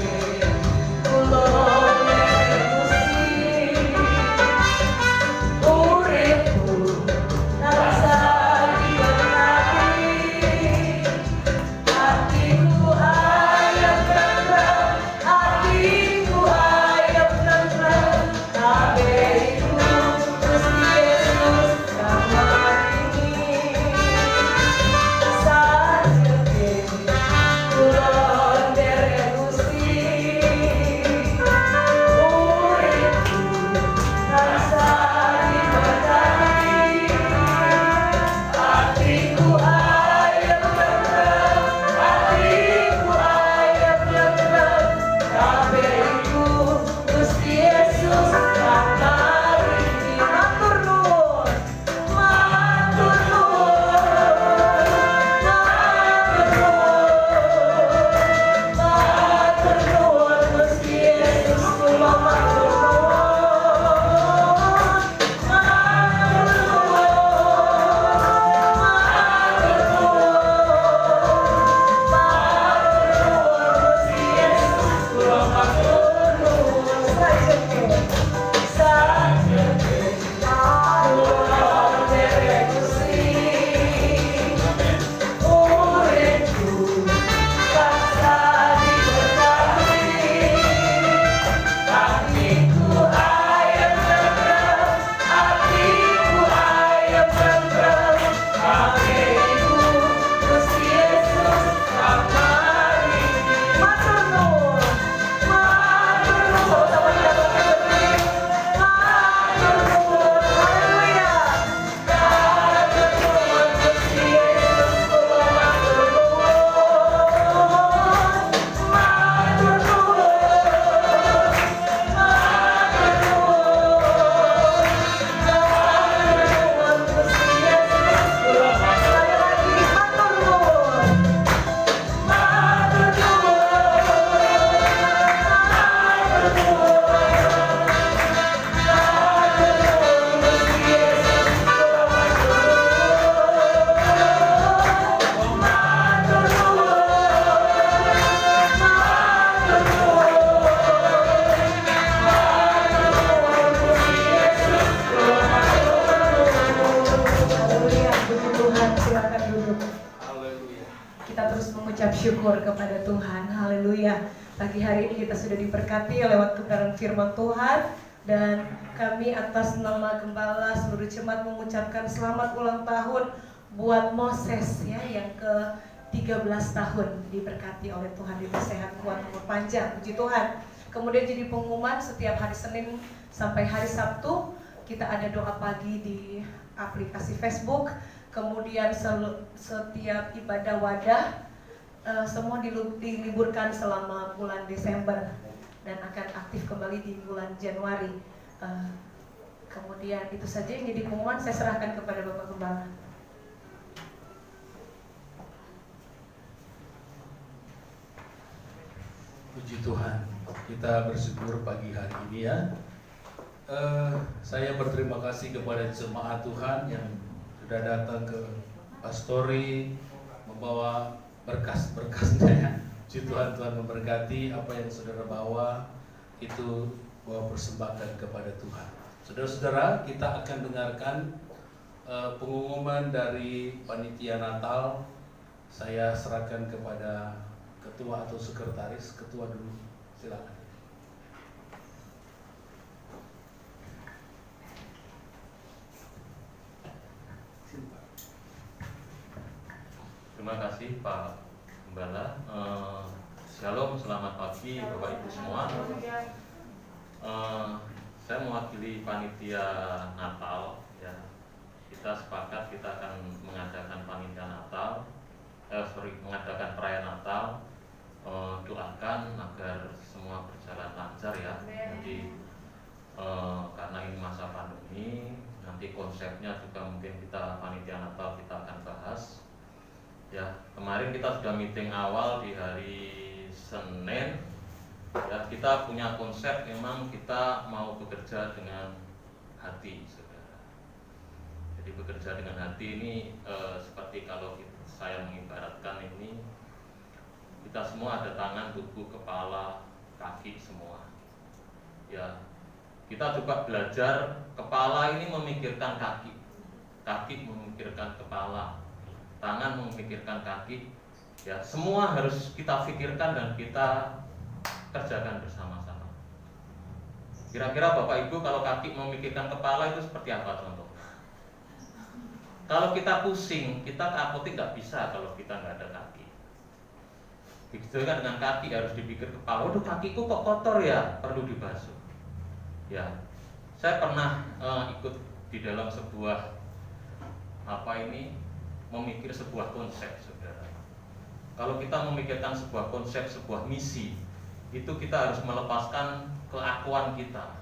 syukur kepada Tuhan. Haleluya. Pagi hari ini kita sudah diberkati lewat kebenaran firman Tuhan, dan kami atas nama Gembala seluruh jemaat mengucapkan selamat ulang tahun buat Moses ya, yang ke-13 tahun, diberkati oleh Tuhan, diberi sehat, kuat, umur panjang, puji Tuhan. Kemudian jadi pengumuman setiap hari Senin sampai hari Sabtu kita ada doa pagi di aplikasi Facebook. Kemudian setiap ibadah wadah semua diliburkan selama bulan Desember dan akan aktif kembali di bulan Januari. Kemudian itu saja yang jadi pengumuman, saya serahkan kepada Bapak Gembala. Puji Tuhan, kita bersyukur pagi hari ini ya. Saya berterima kasih kepada jemaat Tuhan yang sudah datang ke Pastori membawa berkas-berkasnya ya. Puji Tuhan, Tuhan memberkati apa yang saudara bawa, itu bawa persembahkan kepada Tuhan. Saudara-saudara, kita akan dengarkan pengumuman dari panitia Natal. Saya serahkan kepada ketua atau sekretaris. Ketua dulu, silakan. Terima kasih Pak Gembala. Shalom, selamat pagi Bapak Ibu semua. Saya mewakili panitia Natal ya. Kita sepakat kita akan mengadakan panitia Natal, mengadakan perayaan Natal. Doakan agar semua berjalan lancar ya. Jadi karena ini masa pandemi, nanti konsepnya juga mungkin kita panitia Natal kita akan bahas. Ya, kemarin kita sudah meeting awal di hari Senin. Ya, kita punya konsep memang kita mau bekerja dengan hati, saudara. Jadi bekerja dengan hati ini seperti kalau saya mengibaratkan ini, kita semua ada tangan, tubuh, kepala, kaki semua. Ya, kita coba belajar kepala ini memikirkan kaki, kaki memikirkan kepala, tangan memikirkan kaki, ya semua harus kita pikirkan dan kita kerjakan bersama-sama. Kira-kira Bapak Ibu kalau kaki memikirkan kepala itu seperti apa contoh? Kalau kita pusing, kita ke apotek nggak bisa kalau kita nggak ada kaki. Begitu kan dengan kaki harus dipikir kepala. Waduh, kakiku kok kotor ya, perlu dibasuh. Ya, saya pernah ikut di dalam sebuah memikir sebuah konsep, saudara. Kalau kita memikirkan sebuah konsep, sebuah misi, itu kita harus melepaskan keakuan kita.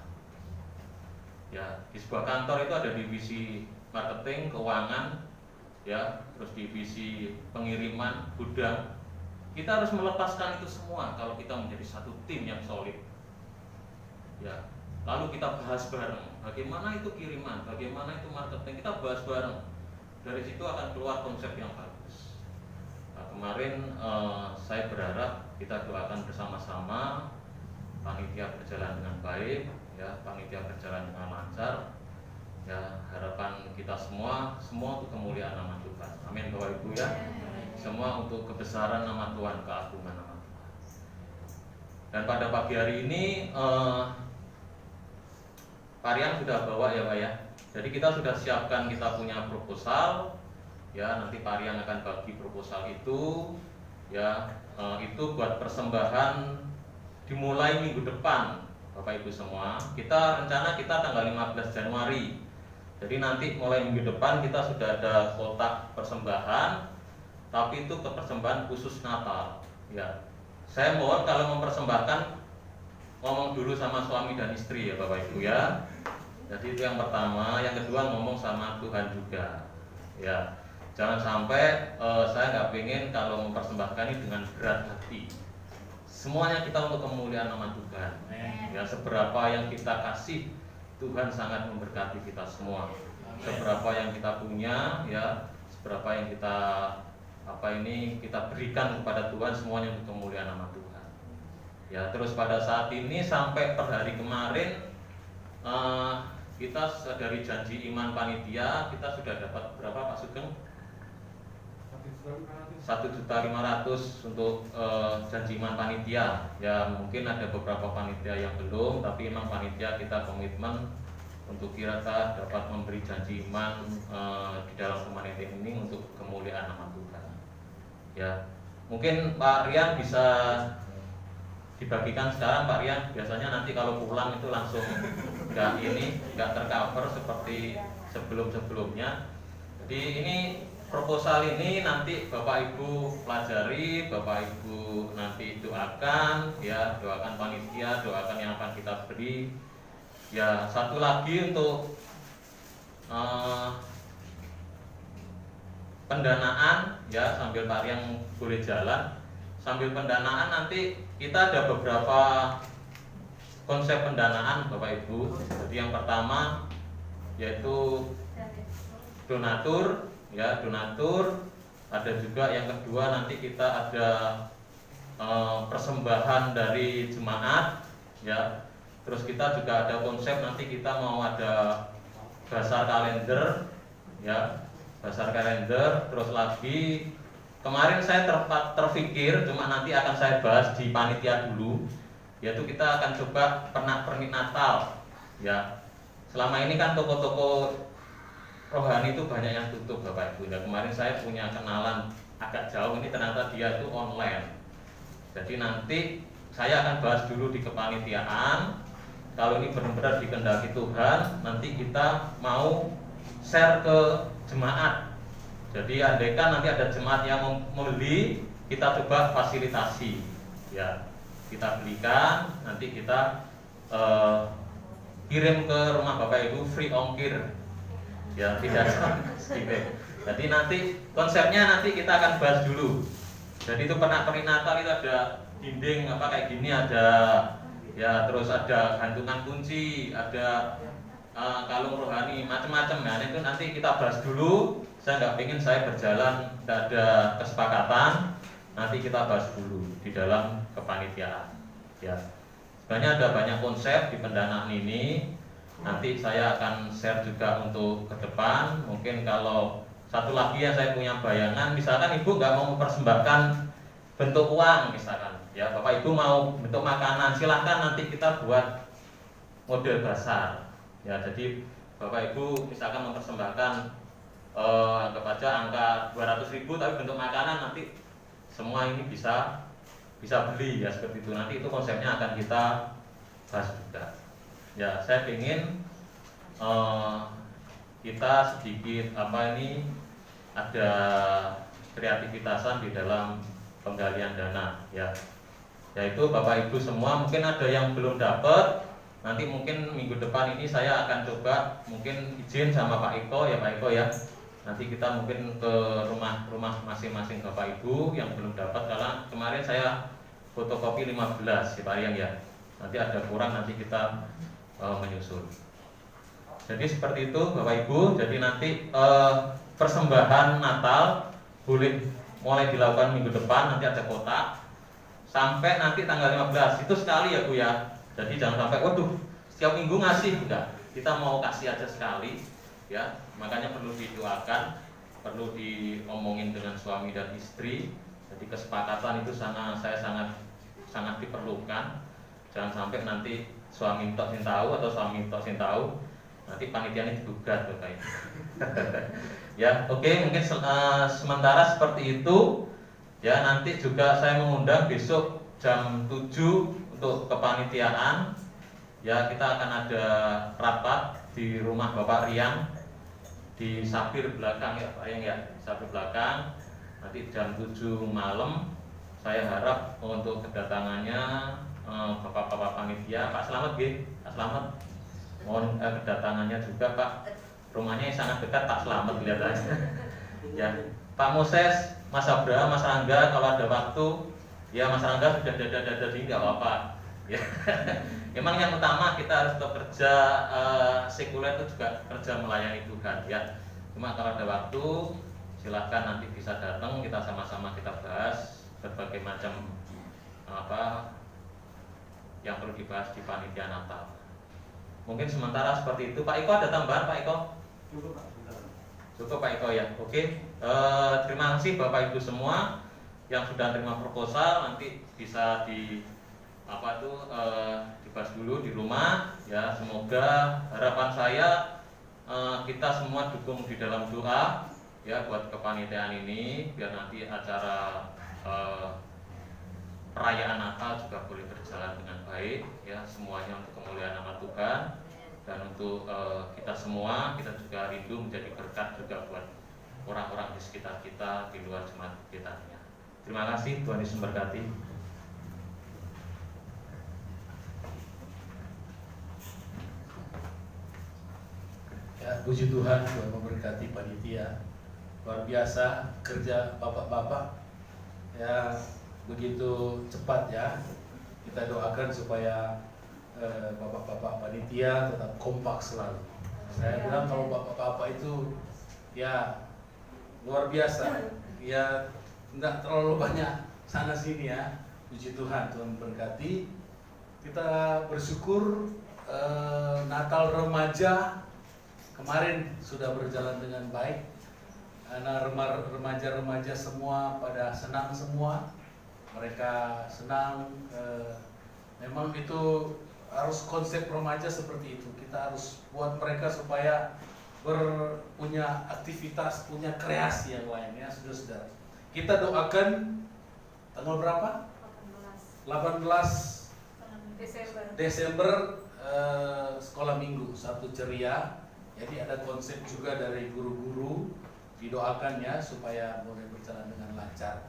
Ya, di sebuah kantor itu ada divisi marketing, keuangan, ya, terus divisi pengiriman, gudang. Kita harus melepaskan itu semua kalau kita menjadi satu tim yang solid. Ya, lalu kita bahas bareng, bagaimana itu kiriman, bagaimana itu marketing, kita bahas bareng. Dari situ akan keluar konsep yang bagus. Nah, kemarin saya berharap kita doakan bersama-sama, panitia berjalan dengan baik, ya, panitia berjalan dengan lancar. Ya, harapan kita semua untuk kemuliaan nama Tuhan. Amin Bapak Ibu ya. Semua untuk kebesaran nama Tuhan, keagungan nama Tuhan. Dan pada pagi hari ini Parian sudah bawa ya Pak ya. Jadi kita sudah siapkan, kita punya proposal, ya nanti Parian akan bagi proposal itu, ya itu buat persembahan dimulai minggu depan, Bapak Ibu semua. Kita rencana kita tanggal 15 Januari. Jadi nanti mulai minggu depan kita sudah ada kotak persembahan, tapi itu ke persembahan khusus Natal. Ya, saya mohon kalau mempersembahkan ngomong dulu sama suami dan istri ya Bapak Ibu ya. Jadi itu yang pertama, yang kedua ngomong sama Tuhan juga. Ya, jangan sampai saya nggak pengen kalau mempersembahkan ini dengan berat hati. Semuanya kita untuk kemuliaan nama Tuhan. Ya, seberapa yang kita kasih, Tuhan sangat memberkati kita semua. Seberapa yang kita punya, ya, seberapa yang kita kita berikan kepada Tuhan, semuanya untuk kemuliaan nama Tuhan. Ya, terus pada saat ini sampai per hari kemarin kita dari janji iman panitia kita sudah dapat berapa Pak Sugeng? 1.500.000 untuk janjiman panitia. Ya mungkin ada beberapa panitia yang belum, tapi memang panitia kita komitmen untuk kita dapat memberi janjiman di dalam kemanitaan ini untuk kemuliaan nama Tuhan. Ya mungkin Pak Rian bisa dibagikan sekarang, Pak Rian. Biasanya nanti kalau pulang itu langsung nggak tercover seperti sebelum-sebelumnya. Jadi ini proposal ini nanti Bapak Ibu pelajari, Bapak Ibu nanti doakan, ya doakan panitia, doakan yang akan kita beri. Ya satu lagi untuk pendanaan, ya sambil Pak Rian boleh jalan. Sambil pendanaan nanti kita ada beberapa konsep pendanaan Bapak Ibu. Jadi yang pertama yaitu donatur, ya donatur. Ada juga yang kedua nanti kita ada persembahan dari jemaat, ya. Terus kita juga ada konsep nanti kita mau ada basar kalender, ya basar kalender. Terus lagi kemarin saya terpikir, cuma nanti akan saya bahas di panitia dulu, yaitu kita akan coba pernak-pernik Natal, ya. Selama ini kan toko-toko rohani itu banyak yang tutup Bapak Ibu. Ya, kemarin saya punya kenalan agak jauh, ini ternyata dia itu online. Jadi nanti saya akan bahas dulu di kepanitiaan. Kalau ini benar-benar dikehendaki Tuhan, nanti kita mau share ke jemaat. Jadi andaikan nanti ada jemaat yang membeli, kita coba fasilitasi, ya kita belikan, nanti kita kirim ke rumah Bapak Ibu free ongkir, ya tidak sedikit. Jadi nanti konsepnya nanti kita akan bahas dulu. Jadi itu pernak-pernik Natal itu ada dinding apa kayak gini, ada ya, terus ada gantungan kunci, ada kalung rohani, macam-macam. Nah itu nanti kita bahas dulu. Saya nggak pengen saya berjalan tidak ada kesepakatan. Nanti kita bahas dulu di dalam kepanitiaan. Ya, sebenarnya ada banyak konsep di pendanaan ini. Nanti saya akan share juga untuk ke depan. Mungkin kalau satu lagi yang saya punya bayangan, misalkan ibu nggak mau mempersembahkan bentuk uang, misalkan, ya Bapak Ibu mau bentuk makanan, silahkan nanti kita buat model basar. Ya, jadi Bapak Ibu misalkan mempersembahkan anggap aja angka 200.000, tapi bentuk makanan nanti semua ini bisa beli, ya seperti itu. Nanti itu konsepnya akan kita bahas juga. Ya, saya ingin kita sedikit ada kreativitasan di dalam penggalian dana, ya. Yaitu Bapak Ibu semua mungkin ada yang belum dapat. Nanti mungkin minggu depan ini saya akan coba mungkin izin sama Pak Eko, ya Pak Eko ya. Nanti kita mungkin ke rumah masing-masing Bapak Ibu yang belum dapat, karena kemarin saya fotokopi 15 ya Pak Rian ya. Nanti ada kurang, nanti kita menyusul. Jadi seperti itu Bapak Ibu. Jadi nanti persembahan Natal boleh mulai dilakukan minggu depan, nanti ada kotak sampai nanti tanggal 15 itu sekali ya Bu ya. Jadi jangan sampai waduh setiap minggu ngasih, enggak. Kita mau kasih aja sekali, ya. Makanya perlu didoakan, perlu diomongin dengan suami dan istri. Jadi kesepakatan itu saya sangat diperlukan. Jangan sampai nanti suami tok sing tahu atau suami tok sing tahu, nanti panitianya digugat Bapak Ibu. Ya, oke, mungkin sementara seperti itu. Ya, nanti juga saya mengundang besok jam 7 untuk kepanitiaan. Ya, kita akan ada rapat di rumah Bapak Rian di Sapir belakang ya Pak Rian ya, Sapir belakang. Nanti jam 7 malam. Saya harap untuk kedatangannya Bapak-bapak panitia, Pak Slamet G, Pak Slamet. Mohon kedatangannya juga Pak. Rumahnya sangat dekat Pak Slamet kelihatannya. Ya, Pak Moses, Mas Abraham, Mas Rangga kalau ada waktu, ya Mas Rangga sudah dada di nggak apa-apa. Ya. Memang yang utama kita harus bekerja sekuler itu juga kerja melayani Tuhan ya. Cuma kalau ada waktu silahkan nanti bisa datang, kita sama-sama kita bahas berbagai macam yang perlu dibahas di panitia Natal. Mungkin sementara seperti itu. Pak Eko ada tambahan Pak Eko? Cukup Pak Eko ya. Oke. Terima kasih Bapak Ibu semua yang sudah terima proposal. Nanti bisa dibahas dulu di rumah ya. Semoga harapan saya kita semua dukung di dalam doa ya buat kepanitiaan ini, biar nanti acara perayaan Natal juga boleh berjalan dengan baik ya, semuanya untuk kemuliaan nama Tuhan. Dan untuk kita semua, kita juga rindu menjadi berkat juga buat orang-orang di sekitar kita, di luar jemaat kita. Terima kasih, Tuhan Yesus memberkati. Ya, puji Tuhan, Tuhan memberkati panitia. Luar biasa kerja bapak-bapak. Ya, begitu cepat ya. Kita doakan supaya bapak-bapak panitia tetap kompak selalu. Saya bilang kalau bapak-bapak itu ya luar biasa, ya enggak terlalu banyak sana sini ya. Puji Tuhan, Tuhan berkati. Kita bersyukur Natal remaja kemarin sudah berjalan dengan baik. Anak remaja-remaja semua pada senang semua. Mereka senang. Memang itu harus konsep remaja seperti itu. Kita harus buat mereka supaya punya aktivitas, punya kreasi yang lain ya, saudara-saudara. Kita doakan tanggal berapa? 18 Desember sekolah minggu Sabtu ceria. Jadi ada konsep juga dari guru-guru, didoakan ya supaya boleh berjalan dengan lancar.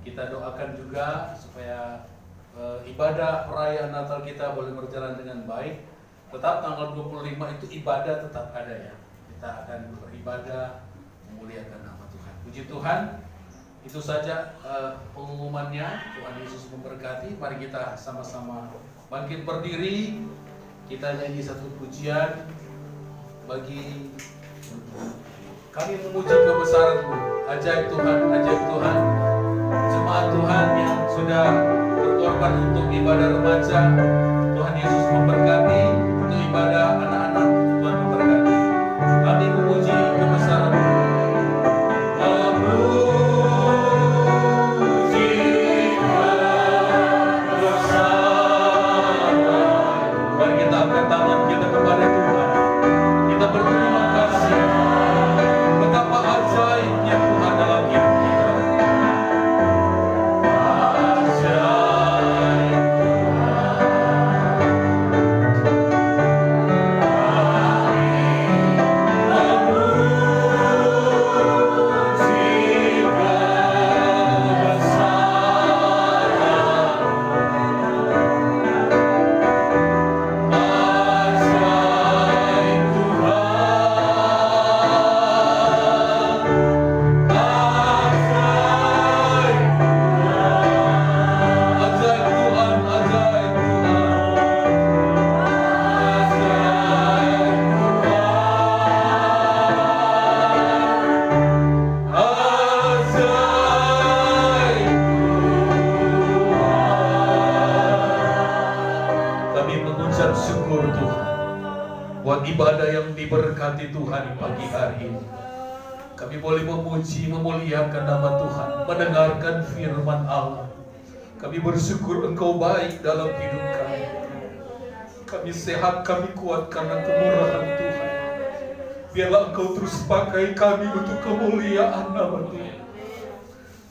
Kita doakan juga supaya ibadah perayaan Natal kita boleh berjalan dengan baik. Tetap tanggal 25 itu ibadah tetap ada ya. Kita akan beribadah memuliakan nama Tuhan. Puji Tuhan. Itu saja pengumumannya. Tuhan Yesus memberkati. Mari kita sama-sama bangkit berdiri. Kita nyanyi satu pujian bagi kami memuji kebesaran-Mu. Ajaib Tuhan, ajaib Tuhan. Jemaat Tuhan yang sudah berkorban untuk ibadah remaja, Tuhan Yesus memberkati. Untuk ibadah anak-anak, Tuhan memberkati. Kami memuji kebesaran-Mu. Mari kita angkat tangan kita kepada Tuhan. Kita berterima kasih. Betapa ajaibnya Tuhan dalam hidup kita. Ibadah yang diberkati Tuhan di pagi hari ini. Kami boleh memuji, memuliakan nama Tuhan, mendengarkan firman Allah. Kami bersyukur Engkau baik dalam hidup kami. Kami sehat, kami kuat karena kemurahan Tuhan. Biarlah Engkau terus pakai kami untuk kemuliaan nama Tuhan.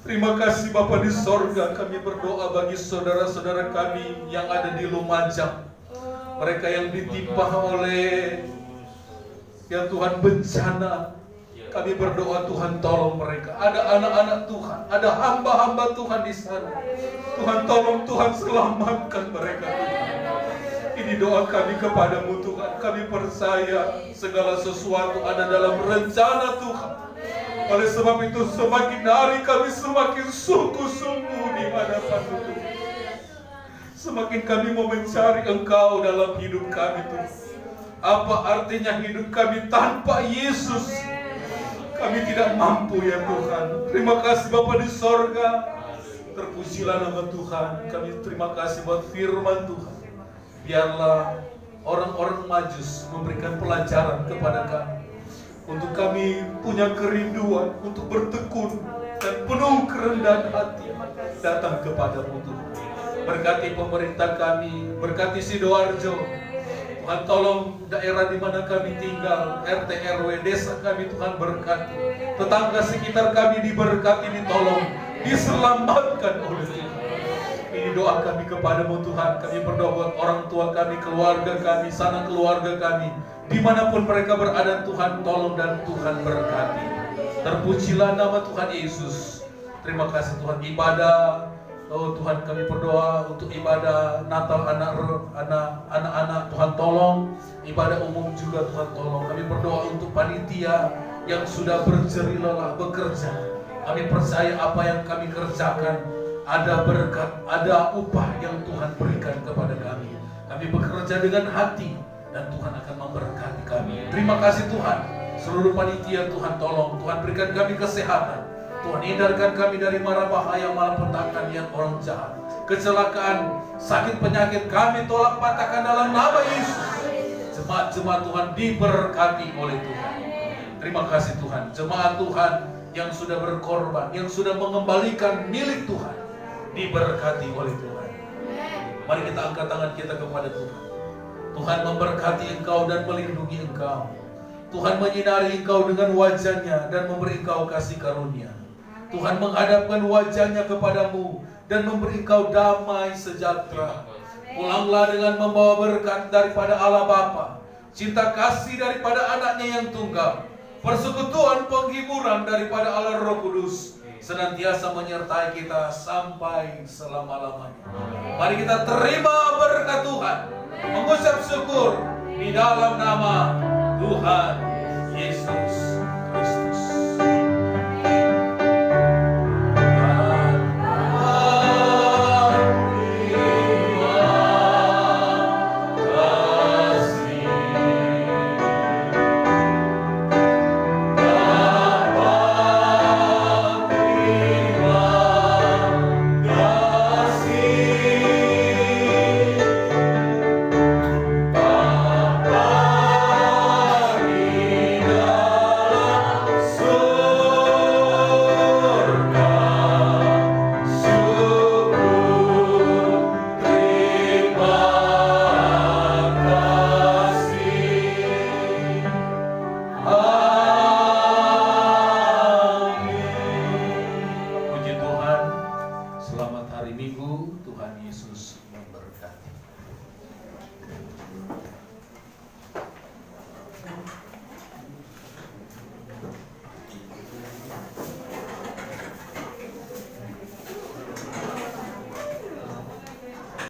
Terima kasih Bapa di sorga. Kami berdoa bagi saudara-saudara kami yang ada di Lumajang. Mereka yang ditimpa oleh ya Tuhan bencana. Kami berdoa Tuhan tolong mereka. Ada anak-anak Tuhan, ada hamba-hamba Tuhan di sana. Tuhan tolong, Tuhan selamatkan mereka Tuhan. Ini doa kami kepadamu Tuhan. Kami percaya segala sesuatu ada dalam rencana Tuhan. Oleh sebab itu semakin hari kami semakin sungguh-sungguh di hadapan-Mu Tuhan. Semakin kami mau mencari Engkau dalam hidup kami Tuhan. Apa artinya hidup kami tanpa Yesus? Kami tidak mampu ya Tuhan. Terima kasih Bapa di sorga. Terpujilah nama Tuhan. Kami terima kasih buat firman Tuhan. Biarlah orang-orang Majus memberikan pelajaran kepada kami. Untuk kami punya kerinduan untuk bertekun dan penuh kerendahan hati datang kepadamu Tuhan. Berkati pemerintah kami, berkati Sidoarjo. Tuhan tolong daerah di mana kami tinggal, RT RW desa kami Tuhan berkati. Tetangga sekitar kami diberkati, ditolong, diselamatkan oleh Tuhan. Ini doa kami kepadamu Tuhan. Kami berdoa buat orang tua kami, keluarga kami, sanak keluarga kami, dimanapun mereka berada. Tuhan tolong dan Tuhan berkati. Terpujilah nama Tuhan Yesus. Terima kasih Tuhan. Ibadah, oh Tuhan, kami berdoa untuk ibadah Natal anak-anak Tuhan tolong. Ibadah umum juga Tuhan tolong. Kami berdoa untuk panitia yang sudah berjerih lelah bekerja. Kami percaya apa yang kami kerjakan ada berkat, ada upah yang Tuhan berikan kepada kami. Kami bekerja dengan hati dan Tuhan akan memberkati kami. Terima kasih Tuhan. Seluruh panitia Tuhan tolong. Tuhan berikan kami kesehatan. Tuhan hindarkan kami dari mara bahaya, malapetaka niat orang jahat, kecelakaan, sakit penyakit kami tolak patahkan dalam nama Yesus. Jemaat-jemaat Tuhan diberkati oleh Tuhan. Terima kasih Tuhan. Jemaat Tuhan yang sudah berkorban, yang sudah mengembalikan milik Tuhan, diberkati oleh Tuhan. Mari kita angkat tangan kita kepada Tuhan. Tuhan memberkati engkau dan melindungi engkau. Tuhan menyinari engkau dengan wajah-Nya dan memberi engkau kasih karunia. Tuhan menghadapkan wajah-Nya kepadamu dan memberi engkau damai sejahtera. Pulanglah dengan membawa berkat daripada Allah Bapa, cinta kasih daripada anaknya yang tunggal, persekutuan penghiburan daripada Allah Roh Kudus, senantiasa menyertai kita sampai selama-lamanya. Mari kita terima berkat Tuhan, mengucap syukur di dalam nama Tuhan Yesus Kristus. Selamat hari Minggu, Tuhan Yesus memberkati.